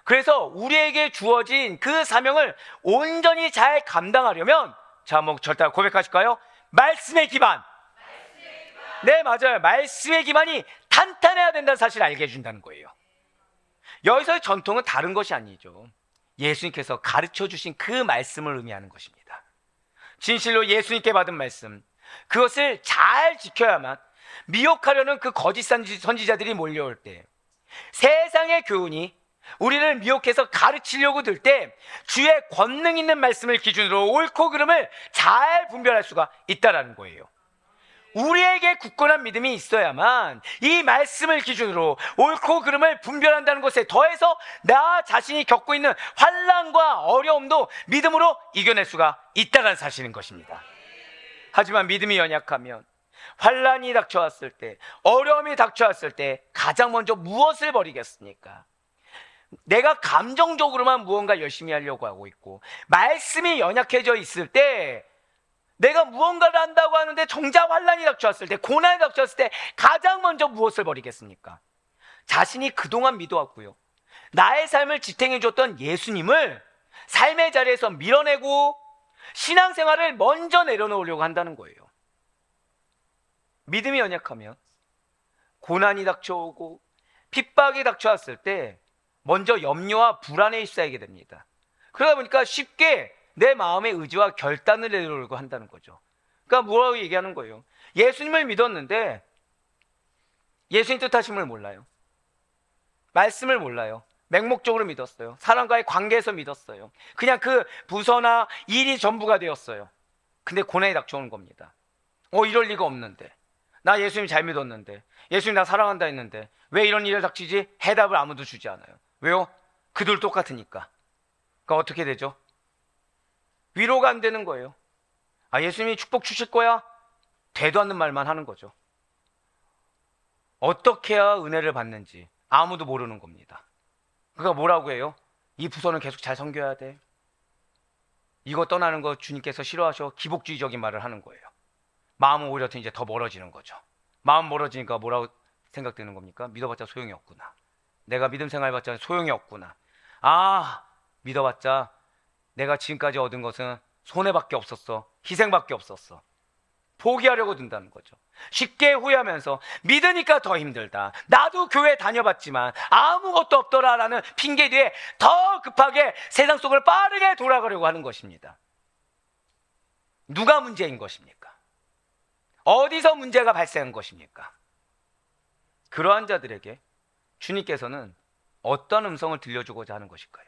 그래서 우리에게 주어진 그 사명을 온전히 잘 감당하려면, 자, 한번 절대 고백하실까요? 말씀의 기반. 네, 맞아요. 말씀의 기반이 탄탄해야 된다는 사실을 알게 해준다는 거예요. 여기서의 전통은 다른 것이 아니죠. 예수님께서 가르쳐 주신 그 말씀을 의미하는 것입니다. 진실로 예수님께 받은 말씀, 그것을 잘 지켜야만 미혹하려는 그 거짓 선지자들이 몰려올 때, 세상의 교훈이 우리를 미혹해서 가르치려고 들 때 주의 권능 있는 말씀을 기준으로 옳고 그름을 잘 분별할 수가 있다는 거예요. 우리에게 굳건한 믿음이 있어야만 이 말씀을 기준으로 옳고 그름을 분별한다는 것에 더해서 나 자신이 겪고 있는 환난과 어려움도 믿음으로 이겨낼 수가 있다는 사실인 것입니다. 하지만 믿음이 연약하면 환난이 닥쳐왔을 때, 어려움이 닥쳐왔을 때 가장 먼저 무엇을 버리겠습니까? 내가 감정적으로만 무언가 열심히 하려고 하고 있고, 말씀이 연약해져 있을 때 내가 무언가를 한다고 하는데 정작 환난이 닥쳐왔을 때, 고난이 닥쳐왔을 때 가장 먼저 무엇을 버리겠습니까? 자신이 그동안 믿어왔고요, 나의 삶을 지탱해 줬던 예수님을 삶의 자리에서 밀어내고 신앙생활을 먼저 내려놓으려고 한다는 거예요. 믿음이 연약하면 고난이 닥쳐오고 핍박이 닥쳐왔을 때 먼저 염려와 불안에 휩싸이게 됩니다. 그러다 보니까 쉽게 내 마음의 의지와 결단을 내려오려고 한다는 거죠. 그러니까 뭐라고 얘기하는 거예요? 예수님을 믿었는데 예수님 뜻하심을 몰라요. 말씀을 몰라요. 맹목적으로 믿었어요. 사람과의 관계에서 믿었어요. 그냥 그 부서나 일이 전부가 되었어요. 근데 고난이 닥쳐오는 겁니다. 이럴 리가 없는데, 나 예수님 잘 믿었는데, 예수님 나 사랑한다 했는데 왜 이런 일을 닥치지? 해답을 아무도 주지 않아요. 왜요? 그들 똑같으니까. 그러니까 어떻게 되죠? 위로가 안 되는 거예요. 예수님이 축복 주실 거야? 되도 않는 말만 하는 거죠. 어떻게 해야 은혜를 받는지 아무도 모르는 겁니다. 그러니까 뭐라고 해요? 이 부서는 계속 잘 섬겨야 돼. 이거 떠나는 거 주님께서 싫어하셔. 기복주의적인 말을 하는 거예요. 마음은 오히려 이제 더 멀어지는 거죠. 마음 멀어지니까 뭐라고 생각되는 겁니까? 믿어봤자 소용이 없구나. 내가 믿음 생활해봤자 소용이 없구나. 믿어봤자 내가 지금까지 얻은 것은 손해밖에 없었어. 희생밖에 없었어. 포기하려고 든다는 거죠. 쉽게 후회하면서 믿으니까 더 힘들다. 나도 교회 다녀봤지만 아무것도 없더라라는 핑계 뒤에 더 급하게 세상 속을 빠르게 돌아가려고 하는 것입니다. 누가 문제인 것입니까? 어디서 문제가 발생한 것입니까? 그러한 자들에게 주님께서는 어떤 음성을 들려주고자 하는 것일까요?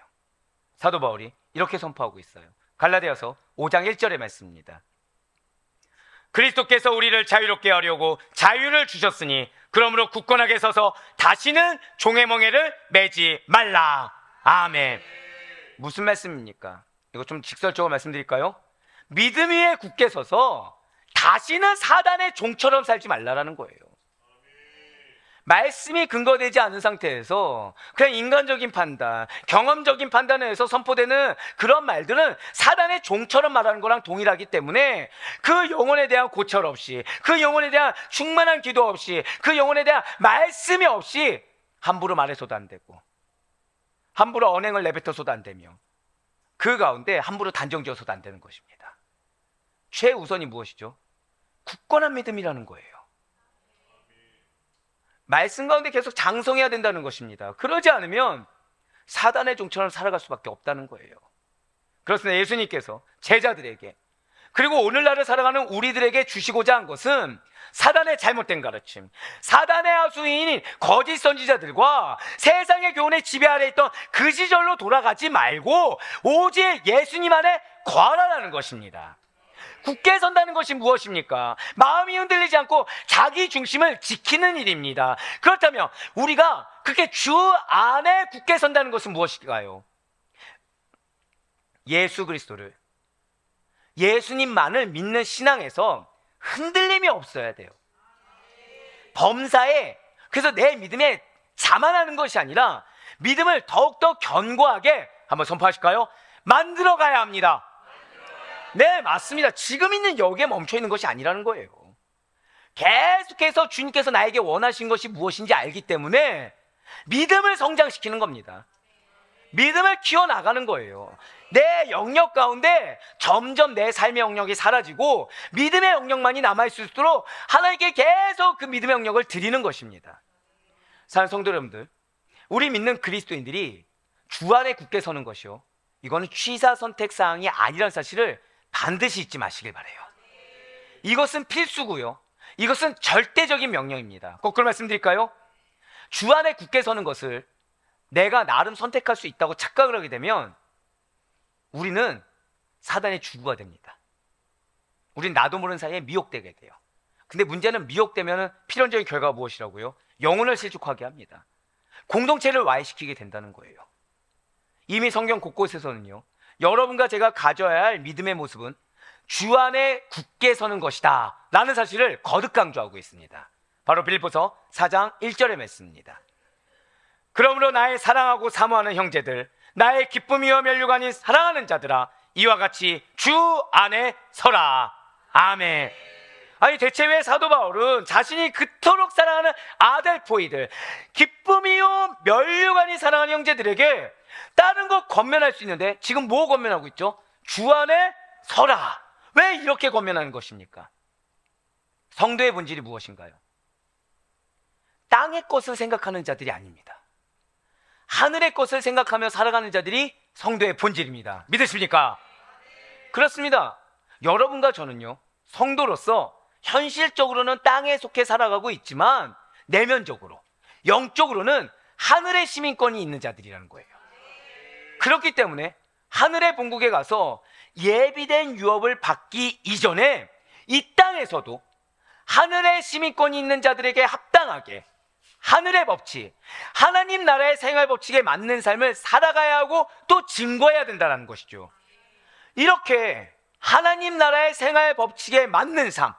사도 바울이 이렇게 선포하고 있어요. 갈라디아서 5장 1절의 말씀입니다. 그리스도께서 우리를 자유롭게 하려고 자유를 주셨으니 그러므로 굳건하게 서서 다시는 종의 멍에를 매지 말라. 아멘. 무슨 말씀입니까? 이거 좀 직설적으로 말씀드릴까요? 믿음 위에 굳게 서서 다시는 사단의 종처럼 살지 말라라는 거예요. 말씀이 근거되지 않은 상태에서 그냥 인간적인 판단, 경험적인 판단에 의해서 선포되는 그런 말들은 사단의 종처럼 말하는 거랑 동일하기 때문에 그 영혼에 대한 고찰 없이, 그 영혼에 대한 충만한 기도 없이, 그 영혼에 대한 말씀이 없이 함부로 말해서도 안 되고 함부로 언행을 내뱉어서도 안 되며 그 가운데 함부로 단정지어서도 안 되는 것입니다. 최우선이 무엇이죠? 굳건한 믿음이라는 거예요. 말씀 가운데 계속 장성해야 된다는 것입니다. 그러지 않으면 사단의 종처럼 살아갈 수밖에 없다는 거예요. 그렇습니다. 예수님께서 제자들에게, 그리고 오늘날을 살아가는 우리들에게 주시고자 한 것은 사단의 잘못된 가르침, 사단의 하수인인 거짓 선지자들과 세상의 교훈의 지배 아래 있던 그 시절로 돌아가지 말고 오직 예수님 안에 거하라는 것입니다. 굳게 선다는 것이 무엇입니까? 마음이 흔들리지 않고 자기 중심을 지키는 일입니다. 그렇다면 우리가 그렇게 주 안에 굳게 선다는 것은 무엇일까요? 예수 그리스도를, 예수님만을 믿는 신앙에서 흔들림이 없어야 돼요. 범사에, 그래서 내 믿음에 자만하는 것이 아니라 믿음을 더욱더 견고하게 한번 선포하실까요? 만들어가야 합니다. 네, 맞습니다. 지금 있는 여기에 멈춰 있는 것이 아니라는 거예요. 계속해서 주님께서 나에게 원하신 것이 무엇인지 알기 때문에 믿음을 성장시키는 겁니다. 믿음을 키워나가는 거예요. 내 영역 가운데 점점 내 삶의 영역이 사라지고 믿음의 영역만이 남아있을수록 하나님께 계속 그 믿음의 영역을 드리는 것입니다. 사랑하는 성도 여러분들, 우리 믿는 그리스도인들이 주 안에 굳게 서는 것이요, 이거는 취사 선택 사항이 아니라는 사실을 반드시 잊지 마시길 바라요. 이것은 필수고요, 이것은 절대적인 명령입니다. 거꾸로 말씀드릴까요? 주 안에 굳게 서는 것을 내가 나름 선택할 수 있다고 착각을 하게 되면 우리는 사단의 주구가 됩니다. 우린 나도 모르는 사이에 미혹되게 돼요. 근데 문제는 미혹되면 필연적인 결과가 무엇이라고요? 영혼을 실족하게 합니다. 공동체를 와해시키게 된다는 거예요. 이미 성경 곳곳에서는요, 여러분과 제가 가져야 할 믿음의 모습은 주 안에 굳게 서는 것이다 라는 사실을 거듭 강조하고 있습니다. 바로 빌립보서 4장 1절의 말씀입니다. 그러므로 나의 사랑하고 사모하는 형제들, 나의 기쁨이요 면류관인 사랑하는 자들아, 이와 같이 주 안에 서라. 아멘. 아니 대체 왜 사도 바울은 자신이 그토록 사랑하는 아델포이들, 기쁨이요 면류관이 사랑하는 형제들에게 다른 거 권면할 수 있는데 지금 뭐 권면하고 있죠? 주 안에 서라. 왜 이렇게 권면하는 것입니까? 성도의 본질이 무엇인가요? 땅의 것을 생각하는 자들이 아닙니다. 하늘의 것을 생각하며 살아가는 자들이 성도의 본질입니다. 믿으십니까? 그렇습니다. 여러분과 저는요, 성도로서 현실적으로는 땅에 속해 살아가고 있지만 내면적으로, 영적으로는 하늘의 시민권이 있는 자들이라는 거예요. 그렇기 때문에 하늘의 본국에 가서 예비된 유업을 받기 이전에 이 땅에서도 하늘의 시민권이 있는 자들에게 합당하게 하늘의 법칙, 하나님 나라의 생활 법칙에 맞는 삶을 살아가야 하고 또 증거해야 된다는 것이죠. 이렇게 하나님 나라의 생활 법칙에 맞는 삶,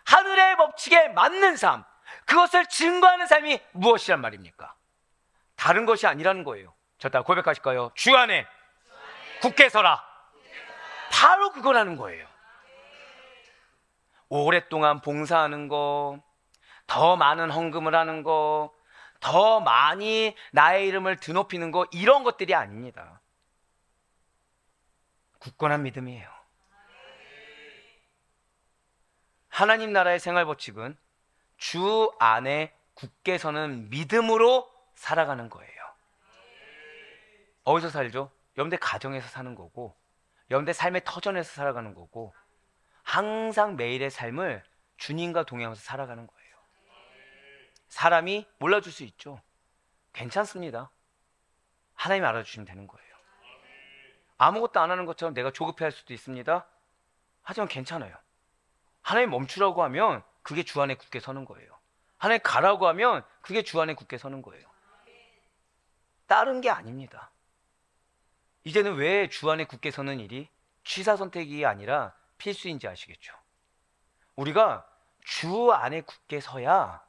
하늘의 법칙에 맞는 삶, 그것을 증거하는 삶이 무엇이란 말입니까? 다른 것이 아니라는 거예요. 저 따라 고백하실까요? 주 안에 굳게 서라. 바로 그거라는 거예요. 오랫동안 봉사하는 거, 더 많은 헌금을 하는 거, 더 많이 나의 이름을 드높이는 거, 이런 것들이 아닙니다. 굳건한 믿음이에요. 하나님 나라의 생활 법칙은 주 안에 굳게 서는 믿음으로 살아가는 거예요. 어디서 살죠? 여러분들 가정에서 사는 거고, 여러분들 삶의 터전에서 살아가는 거고, 항상 매일의 삶을 주님과 동행하면서 살아가는 거예요. 사람이 몰라줄 수 있죠. 괜찮습니다. 하나님 알아주시면 되는 거예요. 아무것도 안 하는 것처럼 내가 조급해할 수도 있습니다. 하지만 괜찮아요. 하나님 멈추라고 하면 그게 주 안에 굳게 서는 거예요. 하나님 가라고 하면 그게 주 안에 굳게 서는 거예요. 다른 게 아닙니다. 이제는 왜 주 안에 굳게 서는 일이 취사 선택이 아니라 필수인지 아시겠죠? 우리가 주 안에 굳게 서야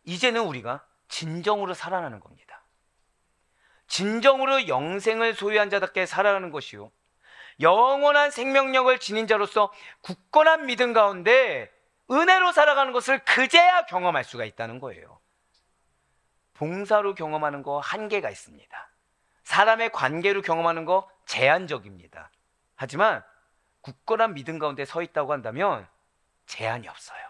이제는 우리가 진정으로 살아나는 겁니다. 진정으로 영생을 소유한 자답게 살아가는 것이요, 영원한 생명력을 지닌 자로서 굳건한 믿음 가운데 은혜로 살아가는 것을 그제야 경험할 수가 있다는 거예요. 봉사로 경험하는 거 한계가 있습니다. 사람의 관계로 경험하는 거 제한적입니다. 하지만 굳건한 믿음 가운데 서 있다고 한다면 제한이 없어요.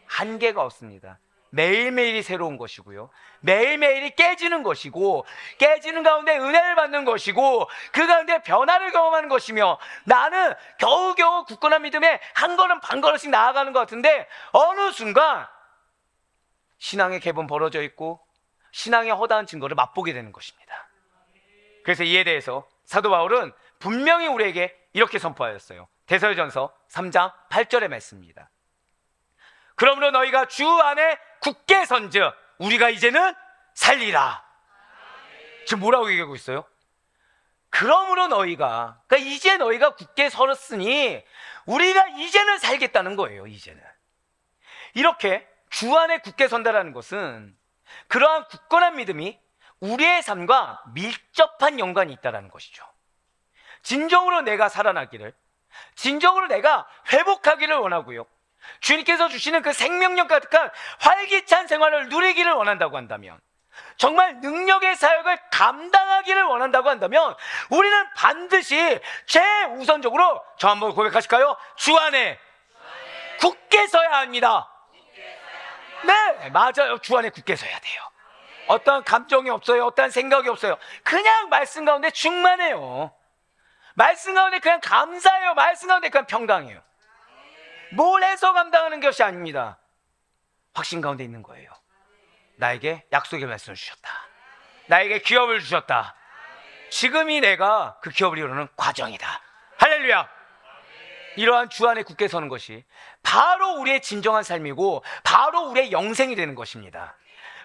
한계가 없습니다. 매일매일이 새로운 것이고요, 매일매일이 깨지는 것이고, 깨지는 가운데 은혜를 받는 것이고, 그 가운데 변화를 경험하는 것이며, 나는 겨우겨우 굳건한 믿음에 한 걸음 반 걸음씩 나아가는 것 같은데 어느 순간 신앙의 갭은 벌어져 있고 신앙의 허다한 증거를 맛보게 되는 것입니다. 그래서 이에 대해서 사도 바울은 분명히 우리에게 이렇게 선포하였어요. 데살로니가전서 3장 8절의 말씀입니다. 그러므로 너희가 주 안에 굳게 선즉 우리가 이제는 살리라. 지금 뭐라고 얘기하고 있어요? 그러므로 너희가, 그러니까 이제 너희가 굳게 설었으니 우리가 이제는 살겠다는 거예요. 이제는 이렇게 주 안에 굳게 선다라는 것은 그러한 굳건한 믿음이 우리의 삶과 밀접한 연관이 있다는 것이죠. 진정으로 내가 살아나기를, 진정으로 내가 회복하기를 원하고요, 주님께서 주시는 그 생명력 가득한 활기찬 생활을 누리기를 원한다고 한다면, 정말 능력의 사역을 감당하기를 원한다고 한다면 우리는 반드시 최우선적으로, 저 한번 고백하실까요? 주 안에 굳게 서야 합니다. 네, 맞아요. 주 안에 굳게 서야 돼요. 어떠한 감정이 없어요. 어떠한 생각이 없어요. 그냥 말씀 가운데 충만해요. 말씀 가운데 그냥 감사해요. 말씀 가운데 그냥 평강해요. 뭘 해서 감당하는 것이 아닙니다. 확신 가운데 있는 거예요. 나에게 약속의 말씀을 주셨다. 나에게 기업을 주셨다. 지금이 내가 그 기업을 이루는 과정이다. 할렐루야. 이러한 주 안에 굳게 서는 것이 바로 우리의 진정한 삶이고 바로 우리의 영생이 되는 것입니다.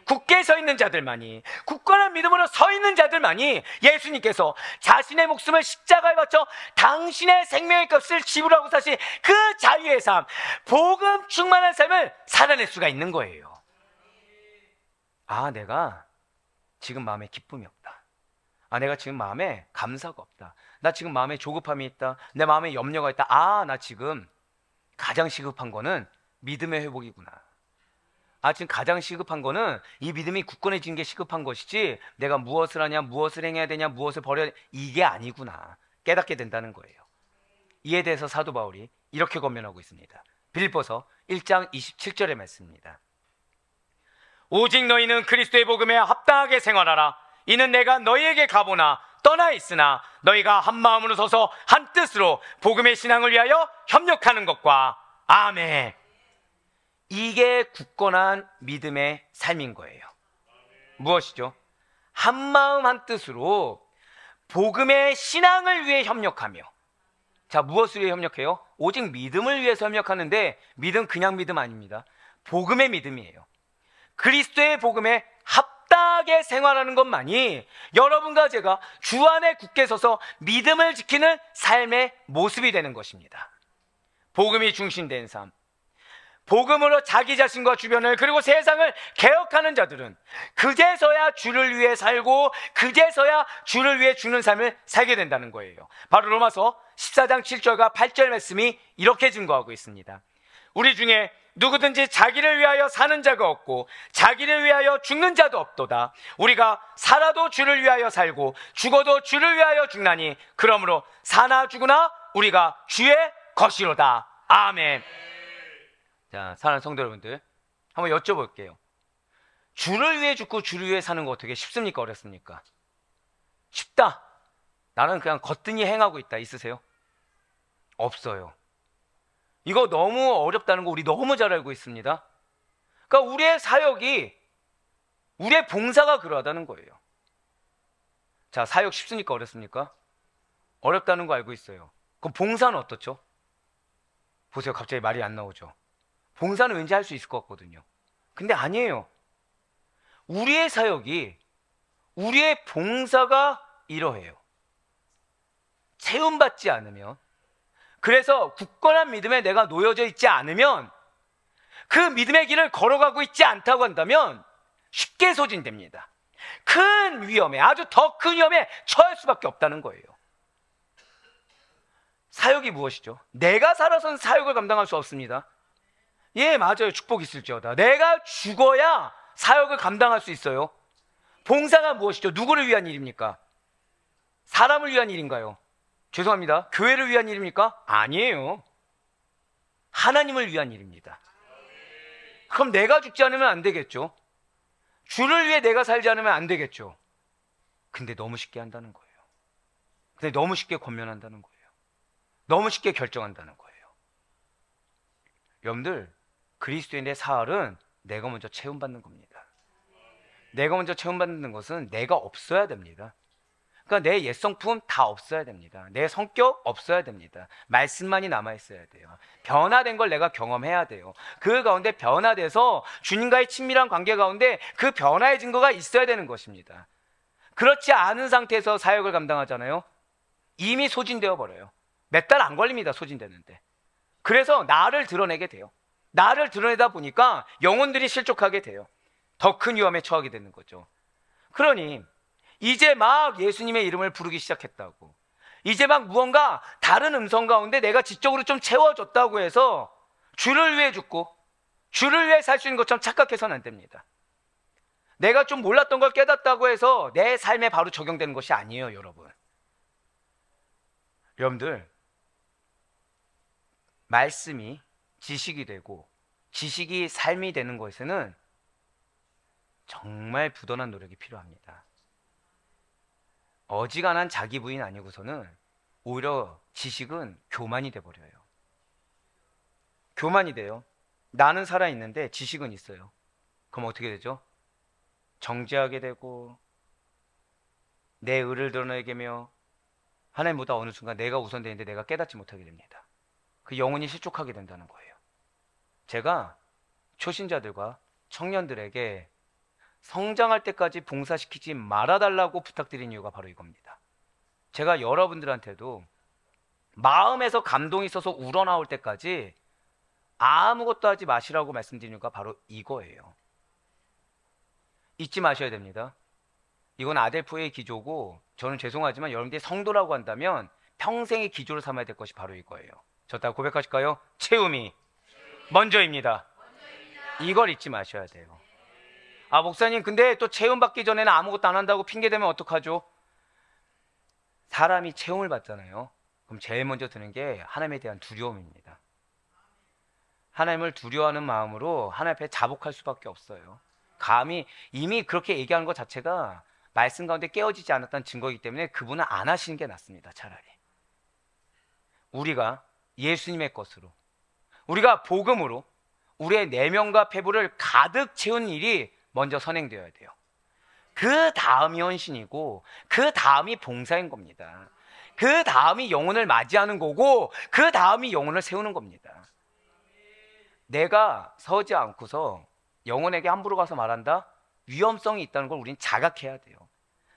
굳게 서 있는 자들만이, 굳건한 믿음으로 서 있는 자들만이 예수님께서 자신의 목숨을 십자가에 바쳐 당신의 생명의 값을 지불하고 사신 그 자유의 삶, 복음 충만한 삶을 살아낼 수가 있는 거예요. 아, 내가 지금 마음에 기쁨이 없다. 아, 내가 지금 마음에 감사가 없다. 나 지금 마음에 조급함이 있다. 내 마음에 염려가 있다. 아, 나 지금 가장 시급한 거는 믿음의 회복이구나. 아, 지금 가장 시급한 거는 이 믿음이 굳건해지는 게 시급한 것이지 내가 무엇을 하냐, 무엇을 행해야 되냐, 무엇을 버려야 되냐, 이게 아니구나 깨닫게 된다는 거예요. 이에 대해서 사도 바울이 이렇게 권면하고 있습니다. 빌립보서 1장 27절의 말씀입니다. 오직 너희는 그리스도의 복음에 합당하게 생활하라. 이는 내가 너희에게 가보나 떠나 있으나 너희가 한 마음으로 서서 한 뜻으로 복음의 신앙을 위하여 협력하는 것과 아멘. 이게 굳건한 믿음의 삶인 거예요. 무엇이죠? 한 마음 한 뜻으로 복음의 신앙을 위해 협력하며. 자, 무엇을 위해 협력해요? 오직 믿음을 위해서 협력하는데 믿음 그냥 믿음 아닙니다. 복음의 믿음이에요. 그리스도의 복음에 합당하게 생활하는 것만이 여러분과 제가 주 안에 굳게 서서 믿음을 지키는 삶의 모습이 되는 것입니다. 복음이 중심된 삶, 복음으로 자기 자신과 주변을 그리고 세상을 개혁하는 자들은 그제서야 주를 위해 살고 그제서야 주를 위해 죽는 삶을 살게 된다는 거예요. 바로 로마서 14장 7절과 8절 말씀이 이렇게 증거하고 있습니다. 우리 중에 누구든지 자기를 위하여 사는 자가 없고 자기를 위하여 죽는 자도 없도다. 우리가 살아도 주를 위하여 살고 죽어도 주를 위하여 죽나니 그러므로 사나 죽으나 우리가 주의 것이로다. 아멘. 자, 사랑하는 성도 여러분들, 한번 여쭤볼게요. 주를 위해 죽고 주를 위해 사는 거 어떻게 쉽습니까? 어렵습니까? 쉽다. 나는 그냥 거뜬히 행하고 있다. 있으세요? 없어요. 이거 너무 어렵다는 거 우리 너무 잘 알고 있습니다. 그러니까 우리의 사역이, 우리의 봉사가 그러하다는 거예요. 자, 사역 쉽습니까? 어렵습니까? 어렵다는 거 알고 있어요. 그럼 봉사는 어떻죠? 보세요. 갑자기 말이 안 나오죠. 봉사는 왠지 할 수 있을 것 같거든요. 근데 아니에요. 우리의 사역이, 우리의 봉사가 이러해요. 체험받지 않으면, 그래서 굳건한 믿음에 내가 놓여져 있지 않으면, 그 믿음의 길을 걸어가고 있지 않다고 한다면 쉽게 소진됩니다. 큰 위험에, 아주 더 큰 위험에 처할 수밖에 없다는 거예요. 사역이 무엇이죠? 내가 살아서는 사역을 감당할 수 없습니다. 예, 맞아요. 축복이 있을지어다. 내가 죽어야 사역을 감당할 수 있어요. 봉사가 무엇이죠? 누구를 위한 일입니까? 사람을 위한 일인가요? 죄송합니다. 교회를 위한 일입니까? 아니에요. 하나님을 위한 일입니다. 그럼 내가 죽지 않으면 안 되겠죠. 주를 위해 내가 살지 않으면 안 되겠죠. 근데 너무 쉽게 한다는 거예요. 근데 너무 쉽게 권면한다는 거예요. 너무 쉽게 결정한다는 거예요. 여러분들, 그리스도인의 사활은 내가 먼저 체험받는 겁니다. 내가 먼저 체험받는 것은 내가 없어야 됩니다. 그러니까 내 옛성품 다 없어야 됩니다. 내 성격 없어야 됩니다. 말씀만이 남아있어야 돼요. 변화된 걸 내가 경험해야 돼요. 그 가운데 변화돼서 주님과의 친밀한 관계 가운데 그 변화의 증거가 있어야 되는 것입니다. 그렇지 않은 상태에서 사역을 감당하잖아요. 이미 소진되어 버려요. 몇 달 안 걸립니다. 소진되는데. 그래서 나를 드러내게 돼요. 나를 드러내다 보니까 영혼들이 실족하게 돼요. 더 큰 위험에 처하게 되는 거죠. 그러니 이제 막 예수님의 이름을 부르기 시작했다고, 이제 막 무언가 다른 음성 가운데 내가 지적으로 좀 채워줬다고 해서 주를 위해 죽고 주를 위해 살 수 있는 것처럼 착각해서는 안 됩니다. 내가 좀 몰랐던 걸 깨닫다고 해서 내 삶에 바로 적용되는 것이 아니에요. 여러분들, 말씀이 지식이 되고 지식이 삶이 되는 것에는 정말 부단한 노력이 필요합니다. 어지간한 자기 부인 아니고서는 오히려 지식은 교만이 돼버려요. 교만이 돼요. 나는 살아있는데 지식은 있어요. 그럼 어떻게 되죠? 정죄하게 되고 내 의를 드러내게며 하나님보다 어느 순간 내가 우선되는데 내가 깨닫지 못하게 됩니다. 그 영혼이 실족하게 된다는 거예요. 제가 초신자들과 청년들에게 성장할 때까지 봉사시키지 말아달라고 부탁드린 이유가 바로 이겁니다. 제가 여러분들한테도 마음에서 감동이 있어서 우러나올 때까지 아무것도 하지 마시라고 말씀드린 이유가 바로 이거예요. 잊지 마셔야 됩니다. 이건 아델포의 기조고, 저는 죄송하지만 여러분들이 성도라고 한다면 평생의 기조를 삼아야 될 것이 바로 이거예요. 저 따라 고백하실까요? 채움이 먼저입니다. 이걸 잊지 마셔야 돼요. 아, 목사님 근데 또 체험 받기 전에는 아무것도 안 한다고 핑계대면 어떡하죠? 사람이 체험을 받잖아요. 그럼 제일 먼저 드는 게 하나님에 대한 두려움입니다. 하나님을 두려워하는 마음으로 하나님 앞에 자복할 수밖에 없어요. 감히 이미 그렇게 얘기하는 것 자체가 말씀 가운데 깨어지지 않았다는 증거이기 때문에 그분은 안 하시는 게 낫습니다. 차라리 우리가 예수님의 것으로, 우리가 복음으로 우리의 내면과 폐부를 가득 채운 일이 먼저 선행되어야 돼요. 그 다음이 헌신이고 그 다음이 봉사인 겁니다. 그 다음이 영혼을 맞이하는 거고 그 다음이 영혼을 세우는 겁니다. 내가 서지 않고서 영혼에게 함부로 가서 말한다? 위험성이 있다는 걸 우린 자각해야 돼요.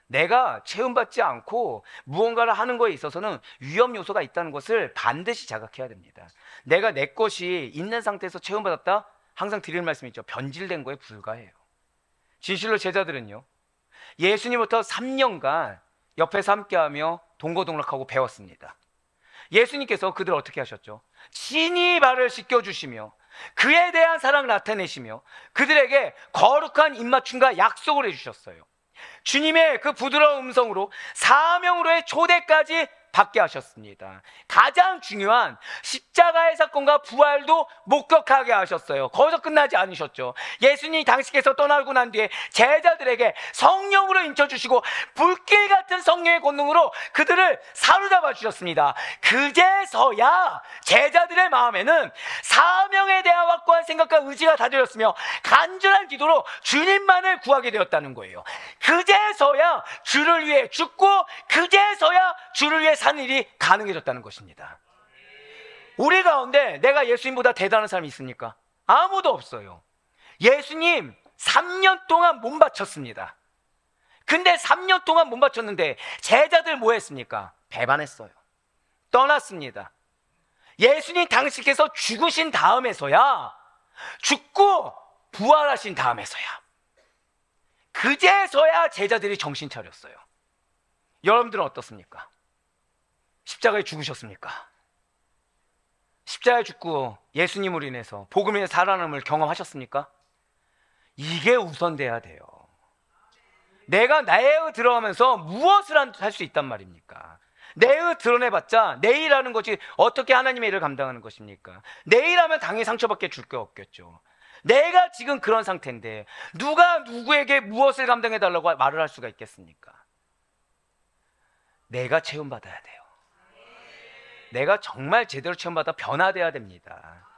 내가 체험받지 않고 무언가를 하는 거에 있어서는 위험 요소가 있다는 것을 반드시 자각해야 됩니다. 내가 내 것이 있는 상태에서 체험받았다? 항상 드리는 말씀이 있죠. 변질된 거에 불과해요. 진실로 제자들은요, 예수님부터 3년간 옆에서 함께하며 동거동락하고 배웠습니다. 예수님께서 그들을 어떻게 하셨죠? 친히 발을 씻겨주시며 그에 대한 사랑을 나타내시며 그들에게 거룩한 입맞춤과 약속을 해주셨어요. 주님의 그 부드러운 음성으로 사명으로의 초대까지 받게 하셨습니다. 가장 중요한 십자가의 사건과 부활도 목격하게 하셨어요. 거기서 끝나지 않으셨죠. 예수님이 당시께서 떠나고 난 뒤에 제자들에게 성령으로 인쳐주시고 불길 같은 성령의 권능으로 그들을 사로잡아 주셨습니다. 그제서야 제자들의 마음에는 사명에 대한 확고한 생각과 의지가 다져졌으며 간절한 기도로 주님만을 구하게 되었다는 거예요. 그제서야 주를 위해 죽고 그제서야 주를 위해 사는 일이 가능해졌다는 것입니다. 우리 가운데 내가 예수님보다 대단한 사람이 있습니까? 아무도 없어요. 예수님 3년 동안 몸 바쳤습니다. 근데 3년 동안 몸 바쳤는데 제자들 뭐 했습니까? 배반했어요. 떠났습니다. 예수님 당신께서 죽으신 다음에서야, 죽고 부활하신 다음에서야, 그제서야 제자들이 정신 차렸어요. 여러분들은 어떻습니까? 십자가에 죽으셨습니까? 십자가에 죽고 예수님으로 인해서 복음의 살아남을 경험하셨습니까? 이게 우선돼야 돼요. 내가 나의 들어가면서 무엇을 할 수 있단 말입니까? 내의 드러내봤자 내일 하는 것이 어떻게 하나님의 일을 감당하는 것입니까? 내일 하면 당연히 상처밖에 줄 게 없겠죠. 내가 지금 그런 상태인데 누가 누구에게 무엇을 감당해달라고 말을 할 수가 있겠습니까? 내가 체험받아야 돼요. 내가 정말 제대로 체험받아 변화돼야 됩니다.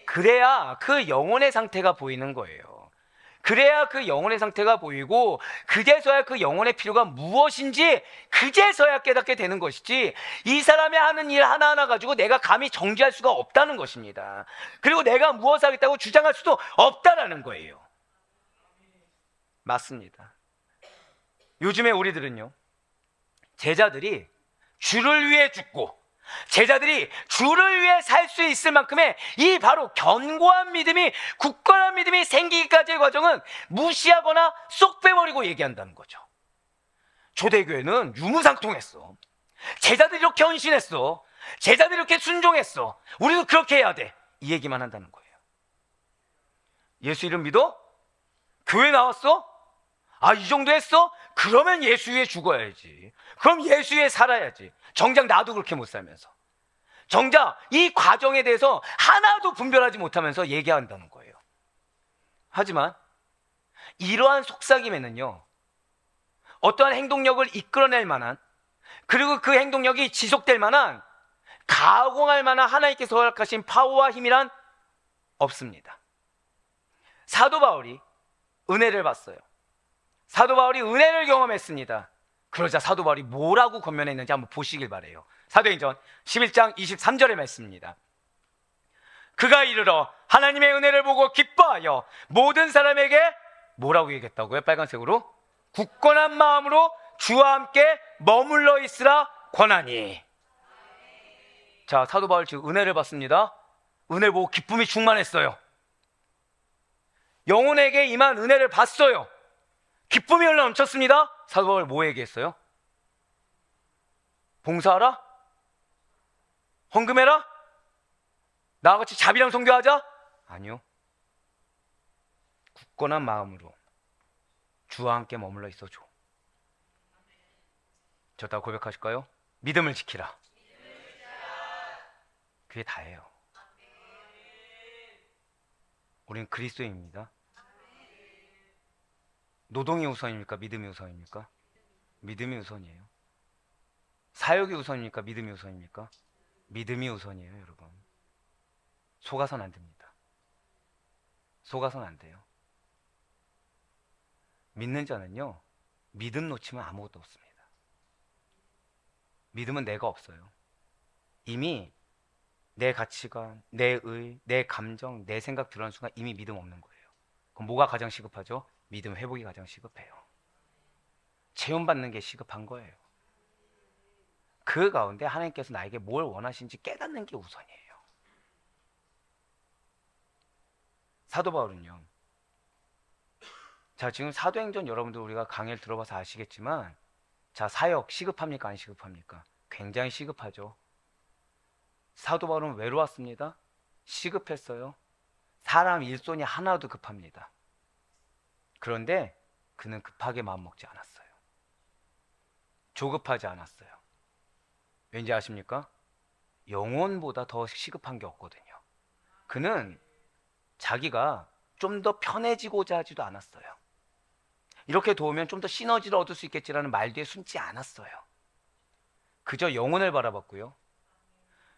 그래야 그 영혼의 상태가 보이는 거예요. 그래야 그 영혼의 상태가 보이고 그제서야 그 영혼의 필요가 무엇인지 그제서야 깨닫게 되는 것이지, 이 사람이 하는 일 하나하나 가지고 내가 감히 정죄할 수가 없다는 것입니다. 그리고 내가 무엇을 하겠다고 주장할 수도 없다라는 거예요. 맞습니다. 요즘에 우리들은요, 제자들이 주를 위해 죽고 제자들이 주를 위해 살 수 있을 만큼의 이 바로 견고한 믿음이, 굳건한 믿음이 생기기까지의 과정은 무시하거나 쏙 빼버리고 얘기한다는 거죠. 초대교회는 유무상통했어. 제자들이 이렇게 헌신했어. 제자들이 이렇게 순종했어. 우리도 그렇게 해야 돼. 이 얘기만 한다는 거예요. 예수 이름 믿어? 교회 나왔어? 아, 이 정도 했어? 그러면 예수 위에 죽어야지. 그럼 예수 위에 살아야지. 정작 나도 그렇게 못 살면서, 정작 이 과정에 대해서 하나도 분별하지 못하면서 얘기한다는 거예요. 하지만 이러한 속삭임에는요, 어떠한 행동력을 이끌어낼 만한, 그리고 그 행동력이 지속될 만한, 가공할 만한 하나님께서 허락하신 파워와 힘이란 없습니다. 사도 바울이 은혜를 받았어요. 사도 바울이 은혜를 경험했습니다. 그러자 사도 바울이 뭐라고 권면했는지 한번 보시길 바래요. 사도행전 11장 23절의 말씀입니다. 그가 이르러 하나님의 은혜를 보고 기뻐하여 모든 사람에게 뭐라고 얘기했다고요? 빨간색으로 굳건한 마음으로 주와 함께 머물러 있으라 권하니. 자, 사도 바울 지금 은혜를 받습니다. 은혜 보고 기쁨이 충만했어요. 영혼에게 임한 은혜를 받았어요. 기쁨이 흘러 넘쳤습니다. 사도 바울 뭐 얘기했어요? 봉사하라? 헌금해라? 나와 같이 자비랑 선교하자? 아니요. 굳건한 마음으로 주와 함께 머물러 있어줘. 저 다 고백하실까요? 믿음을 지키라. 그게 다예요. 우리는 그리스도인입니다. 노동이 우선입니까? 믿음이 우선입니까? 믿음이 우선이에요. 사역이 우선입니까? 믿음이 우선입니까? 믿음이 우선이에요, 여러분. 속아선 안 됩니다. 속아선 안 돼요. 믿는 자는요, 믿음 놓치면 아무것도 없습니다. 믿음은 내가 없어요. 이미 내 가치관, 내 의, 내 감정, 내 생각 들어가는 순간 이미 믿음 없는 거예요. 그럼 뭐가 가장 시급하죠? 믿음 회복이 가장 시급해요. 체험받는 게 시급한 거예요. 그 가운데 하나님께서 나에게 뭘 원하시는지 깨닫는 게 우선이에요. 사도 바울은요, 자, 지금 사도행전 여러분들 우리가 강의를 들어봐서 아시겠지만, 자, 사역 시급합니까? 안 시급합니까? 굉장히 시급하죠. 사도 바울은 외로웠습니다. 시급했어요. 사람 일손이 하나도 급합니다. 그런데 그는 급하게 마음 먹지 않았어요. 조급하지 않았어요. 왠지 아십니까? 영혼보다 더 시급한 게 없거든요. 그는 자기가 좀 더 편해지고자 하지도 않았어요. 이렇게 도우면 좀 더 시너지를 얻을 수 있겠지라는 말뒤에 숨지 않았어요. 그저 영혼을 바라봤고요.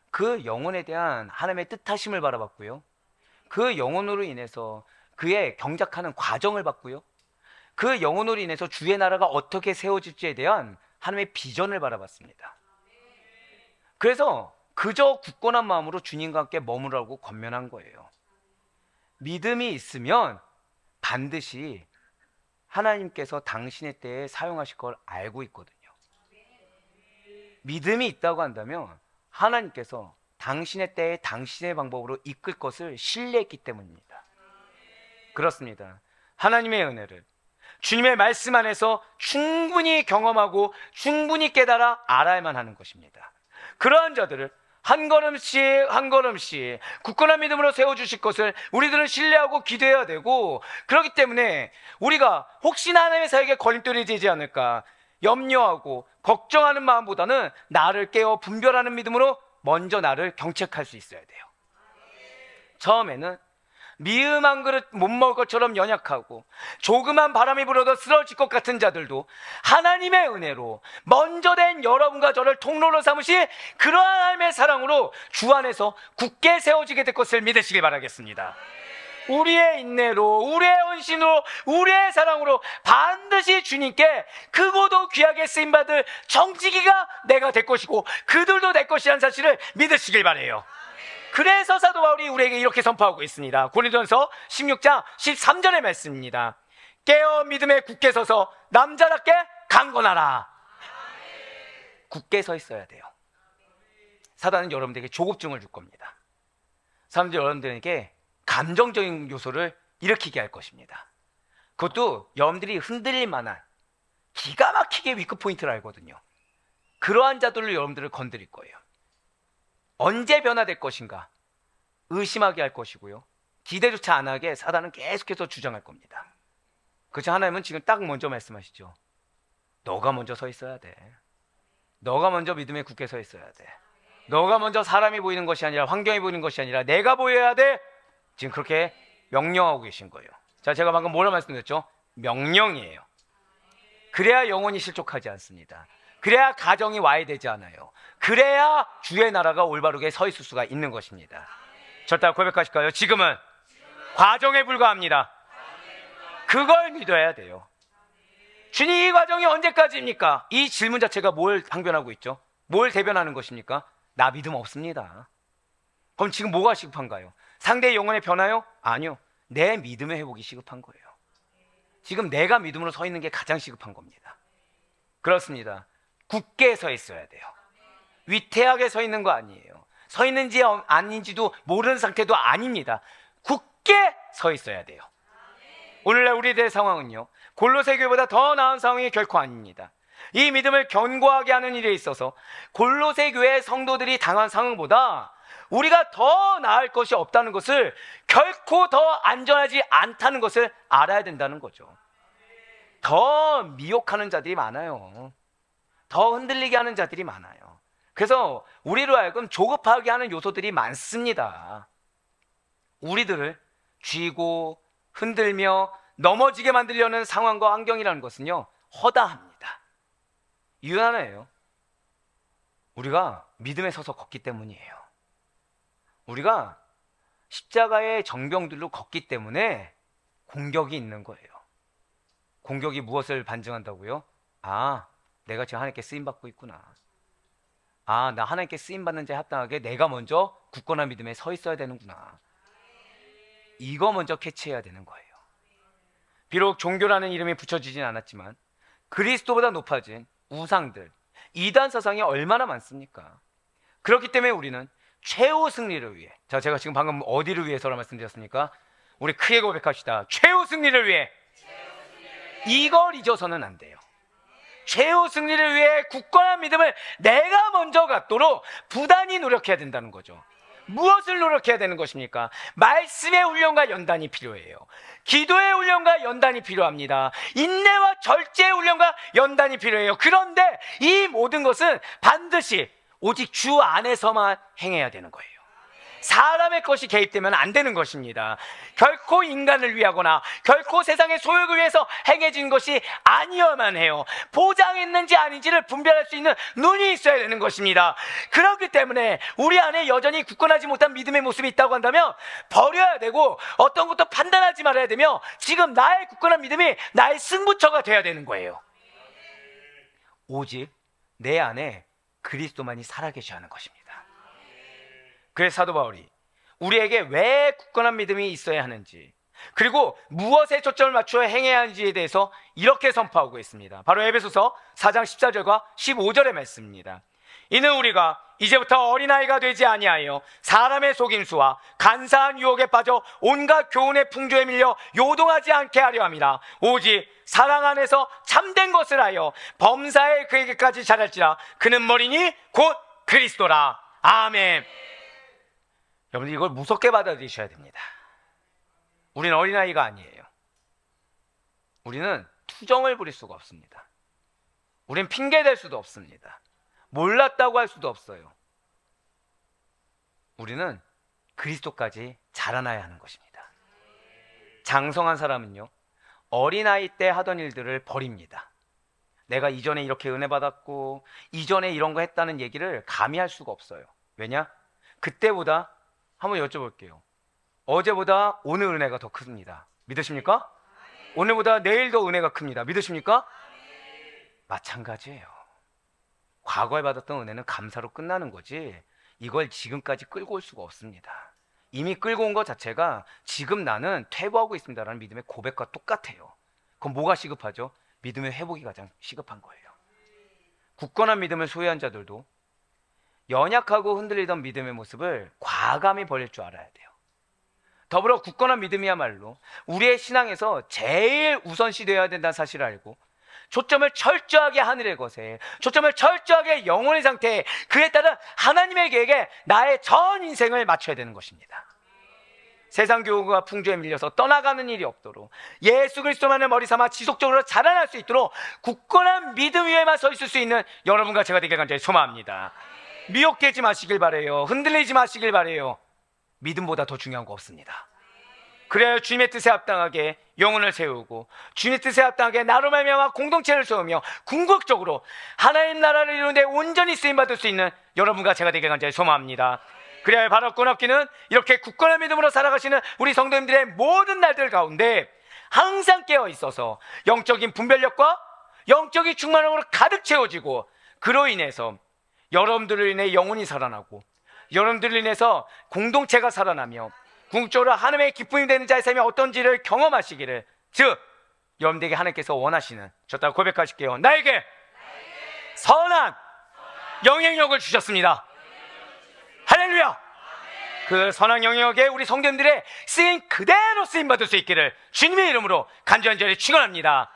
그 영혼에 대한 하나님의 뜻하심을 바라봤고요. 그 영혼으로 인해서 그의 경작하는 과정을 봤고요. 그 영혼으로 인해서 주의 나라가 어떻게 세워질지에 대한 하나님의 비전을 바라봤습니다. 그래서 그저 굳건한 마음으로 주님과 함께 머무라고 권면한 거예요. 믿음이 있으면 반드시 하나님께서 당신의 때에 사용하실 걸 알고 있거든요. 믿음이 있다고 한다면 하나님께서 당신의 때에 당신의 방법으로 이끌 것을 신뢰했기 때문입니다. 그렇습니다. 하나님의 은혜를 주님의 말씀 안에서 충분히 경험하고 충분히 깨달아 알아야만 하는 것입니다. 그러한 자들을 한 걸음씩 한 걸음씩 굳건한 믿음으로 세워주실 것을 우리들은 신뢰하고 기대해야 되고, 그렇기 때문에 우리가 혹시나 하나님의 사역에 걸림돌이 되지 않을까 염려하고 걱정하는 마음보다는 나를 깨어 분별하는 믿음으로 먼저 나를 경책할 수 있어야 돼요. 처음에는 미음 한 그릇 못 먹을 것처럼 연약하고 조그만 바람이 불어도 쓰러질 것 같은 자들도 하나님의 은혜로 먼저 된 여러분과 저를 통로로 삼으신 그러한 하나님의 사랑으로 주 안에서 굳게 세워지게 될 것을 믿으시기 바라겠습니다. 우리의 인내로, 우리의 헌신으로, 우리의 사랑으로 반드시 주님께 크고도 귀하게 쓰임받을 정직이가 내가 될 것이고 그들도 될 것이라는 사실을 믿으시길 바라요. 그래서 사도 바울이 우리에게 이렇게 선포하고 있습니다. 고린도전서 16장 13절의 말씀입니다. 깨어 믿음에 굳게 서서 남자답게 강건하라. 굳게 서 있어야 돼요. 사단은 여러분들에게 조급증을 줄 겁니다. 사람들이 여러분들에게 감정적인 요소를 일으키게 할 것입니다. 그것도 여러분들이 흔들릴 만한 기가 막히게 위크 포인트를 알거든요. 그러한 자들로 여러분들을 건드릴 거예요. 언제 변화될 것인가 의심하게 할 것이고요. 기대조차 안 하게 사단은 계속해서 주장할 겁니다. 그래서 하나님은 지금 딱 먼저 말씀하시죠. 너가 먼저 서 있어야 돼. 너가 먼저 믿음에 굳게 서 있어야 돼. 너가 먼저 사람이 보이는 것이 아니라 환경이 보이는 것이 아니라 내가 보여야 돼. 지금 그렇게 명령하고 계신 거예요. 자, 제가 방금 뭐라 말씀드렸죠? 명령이에요. 그래야 영혼이 실족하지 않습니다. 그래야 가정이 와해되지 않아요. 그래야 주의 나라가 올바르게 서 있을 수가 있는 것입니다. 저 따라 고백하실까요? 지금은 과정에 불과합니다. 그걸 믿어야 돼요. 주님, 이 과정이 언제까지입니까? 이 질문 자체가 뭘 항변하고 있죠? 뭘 대변하는 것입니까? 나 믿음 없습니다. 그럼 지금 뭐가 시급한가요? 상대의 영혼의 변화요? 아니요. 내 믿음의 회복이 시급한 거예요. 지금 내가 믿음으로 서 있는 게 가장 시급한 겁니다. 그렇습니다. 굳게 서 있어야 돼요. 위태하게 서 있는 거 아니에요. 서 있는지 아닌지도 모르는 상태도 아닙니다. 굳게 서 있어야 돼요. 오늘날 우리들의 상황은요, 골로새 교회보다 더 나은 상황이 결코 아닙니다. 이 믿음을 견고하게 하는 일에 있어서 골로새 교회 성도들이 당한 상황보다 우리가 더 나을 것이 없다는 것을, 결코 더 안전하지 않다는 것을 알아야 된다는 거죠. 더 미혹하는 자들이 많아요. 더 흔들리게 하는 자들이 많아요. 그래서 우리로 하여금 조급하게 하는 요소들이 많습니다. 우리들을 쥐고 흔들며 넘어지게 만들려는 상황과 환경이라는 것은요, 허다합니다. 이유 하나예요. 우리가 믿음에 서서 걷기 때문이에요. 우리가 십자가의 정병들로 걷기 때문에 공격이 있는 거예요. 공격이 무엇을 반증한다고요? 아, 내가 지금 하나님께 쓰임받고 있구나. 아, 나 하나님께 쓰임받는 자에 합당하게 내가 먼저 굳건한 믿음에 서 있어야 되는구나. 이거 먼저 캐치해야 되는 거예요. 비록 종교라는 이름이 붙여지진 않았지만 그리스도보다 높아진 우상들, 이단 사상이 얼마나 많습니까? 그렇기 때문에 우리는 최후 승리를 위해, 자, 제가 지금 방금 어디를 위해서라 말씀드렸습니까? 우리 크게 고백합시다. 최후 승리를 위해. 이걸 잊어서는 안 돼요. 최후 승리를 위해 굳건한 믿음을 내가 먼저 갖도록 부단히 노력해야 된다는 거죠. 무엇을 노력해야 되는 것입니까? 말씀의 훈련과 연단이 필요해요. 기도의 훈련과 연단이 필요합니다. 인내와 절제의 훈련과 연단이 필요해요. 그런데 이 모든 것은 반드시 오직 주 안에서만 행해야 되는 거예요. 사람의 것이 개입되면 안 되는 것입니다. 결코 인간을 위하거나 결코 세상의 소욕을 위해서 행해진 것이 아니어야만 해요. 보장했는지 아닌지를 분별할 수 있는 눈이 있어야 되는 것입니다. 그렇기 때문에 우리 안에 여전히 굳건하지 못한 믿음의 모습이 있다고 한다면 버려야 되고, 어떤 것도 판단하지 말아야 되며, 지금 나의 굳건한 믿음이 나의 승부처가 돼야 되는 거예요. 오직 내 안에 그리스도만이 살아계셔야 하는 것입니다. 그래서 사도 바울이 우리에게 왜 굳건한 믿음이 있어야 하는지, 그리고 무엇에 초점을 맞추어 행해야 하는지에 대해서 이렇게 선포하고 있습니다. 바로 에베소서 4장 14절과 15절의 말씀입니다. 이는 우리가 이제부터 어린아이가 되지 아니하여 사람의 속임수와 간사한 유혹에 빠져 온갖 교훈의 풍조에 밀려 요동하지 않게 하려 함이라. 오직 사랑 안에서 참된 것을 하여 범사에 그에게까지 자랄지라. 그는 머리니 곧 그리스도라. 아멘. 여러분들, 이걸 무섭게 받아들이셔야 됩니다. 우리는 어린아이가 아니에요. 우리는 투정을 부릴 수가 없습니다. 우리는 핑계댈 수도 없습니다. 몰랐다고 할 수도 없어요. 우리는 그리스도까지 자라나야 하는 것입니다. 장성한 사람은요, 어린아이 때 하던 일들을 버립니다. 내가 이전에 이렇게 은혜 받았고 이전에 이런 거 했다는 얘기를 감히 할 수가 없어요. 왜냐? 그때보다, 한번 여쭤볼게요. 어제보다 오늘 은혜가 더 큽니다. 믿으십니까? 오늘보다 내일 더 은혜가 큽니다. 믿으십니까? 마찬가지예요. 과거에 받았던 은혜는 감사로 끝나는 거지, 이걸 지금까지 끌고 올 수가 없습니다. 이미 끌고 온 것 자체가 지금 나는 퇴보하고 있습니다라는 믿음의 고백과 똑같아요. 그럼 뭐가 시급하죠? 믿음의 회복이 가장 시급한 거예요. 굳건한 믿음을 소유한 자들도 연약하고 흔들리던 믿음의 모습을 과감히 버릴 줄 알아야 돼요. 더불어 굳건한 믿음이야말로 우리의 신앙에서 제일 우선시 되어야 된다는 사실을 알고, 초점을 철저하게 하늘의 것에, 초점을 철저하게 영혼의 상태에, 그에 따른 하나님의 계획에 나의 전 인생을 맞춰야 되는 것입니다. 세상 교훈과 풍조에 밀려서 떠나가는 일이 없도록, 예수 그리스도만을 머리 삼아 지속적으로 자라날 수 있도록 굳건한 믿음 위에만 서 있을 수 있는 여러분과 제가 되길 간절히 소망합니다. 미혹되지 마시길 바래요. 흔들리지 마시길 바래요. 믿음보다 더 중요한 거 없습니다. 그래야 주님의 뜻에 합당하게 영혼을 세우고, 주님의 뜻에 합당하게 나로 말미암아 공동체를 세우며 궁극적으로 하나님 나라를 이루는 데 온전히 쓰임받을 수 있는 여러분과 제가 되길 간절히 소망합니다. 그래야 바라고 남기는 이렇게 굳건한 믿음으로 살아가시는 우리 성도님들의 모든 날들 가운데 항상 깨어 있어서 영적인 분별력과 영적인 충만함으로 가득 채워지고, 그로 인해서 여러분들로 인해 영혼이 살아나고 여러분들로 인해서 공동체가 살아나며 궁극적으로 하나님의 기쁨이 되는 자의 삶이 어떤지를 경험하시기를, 즉 여러분들에게 하나님께서 원하시는, 저 따라 고백하실게요. 나에게 선한 영향력을 주셨습니다. 할렐루야. 그 선한 영향력에 우리 성도님들의 쓰임 그대로 쓰임받을 수 있기를 주님의 이름으로 간절히 축원합니다.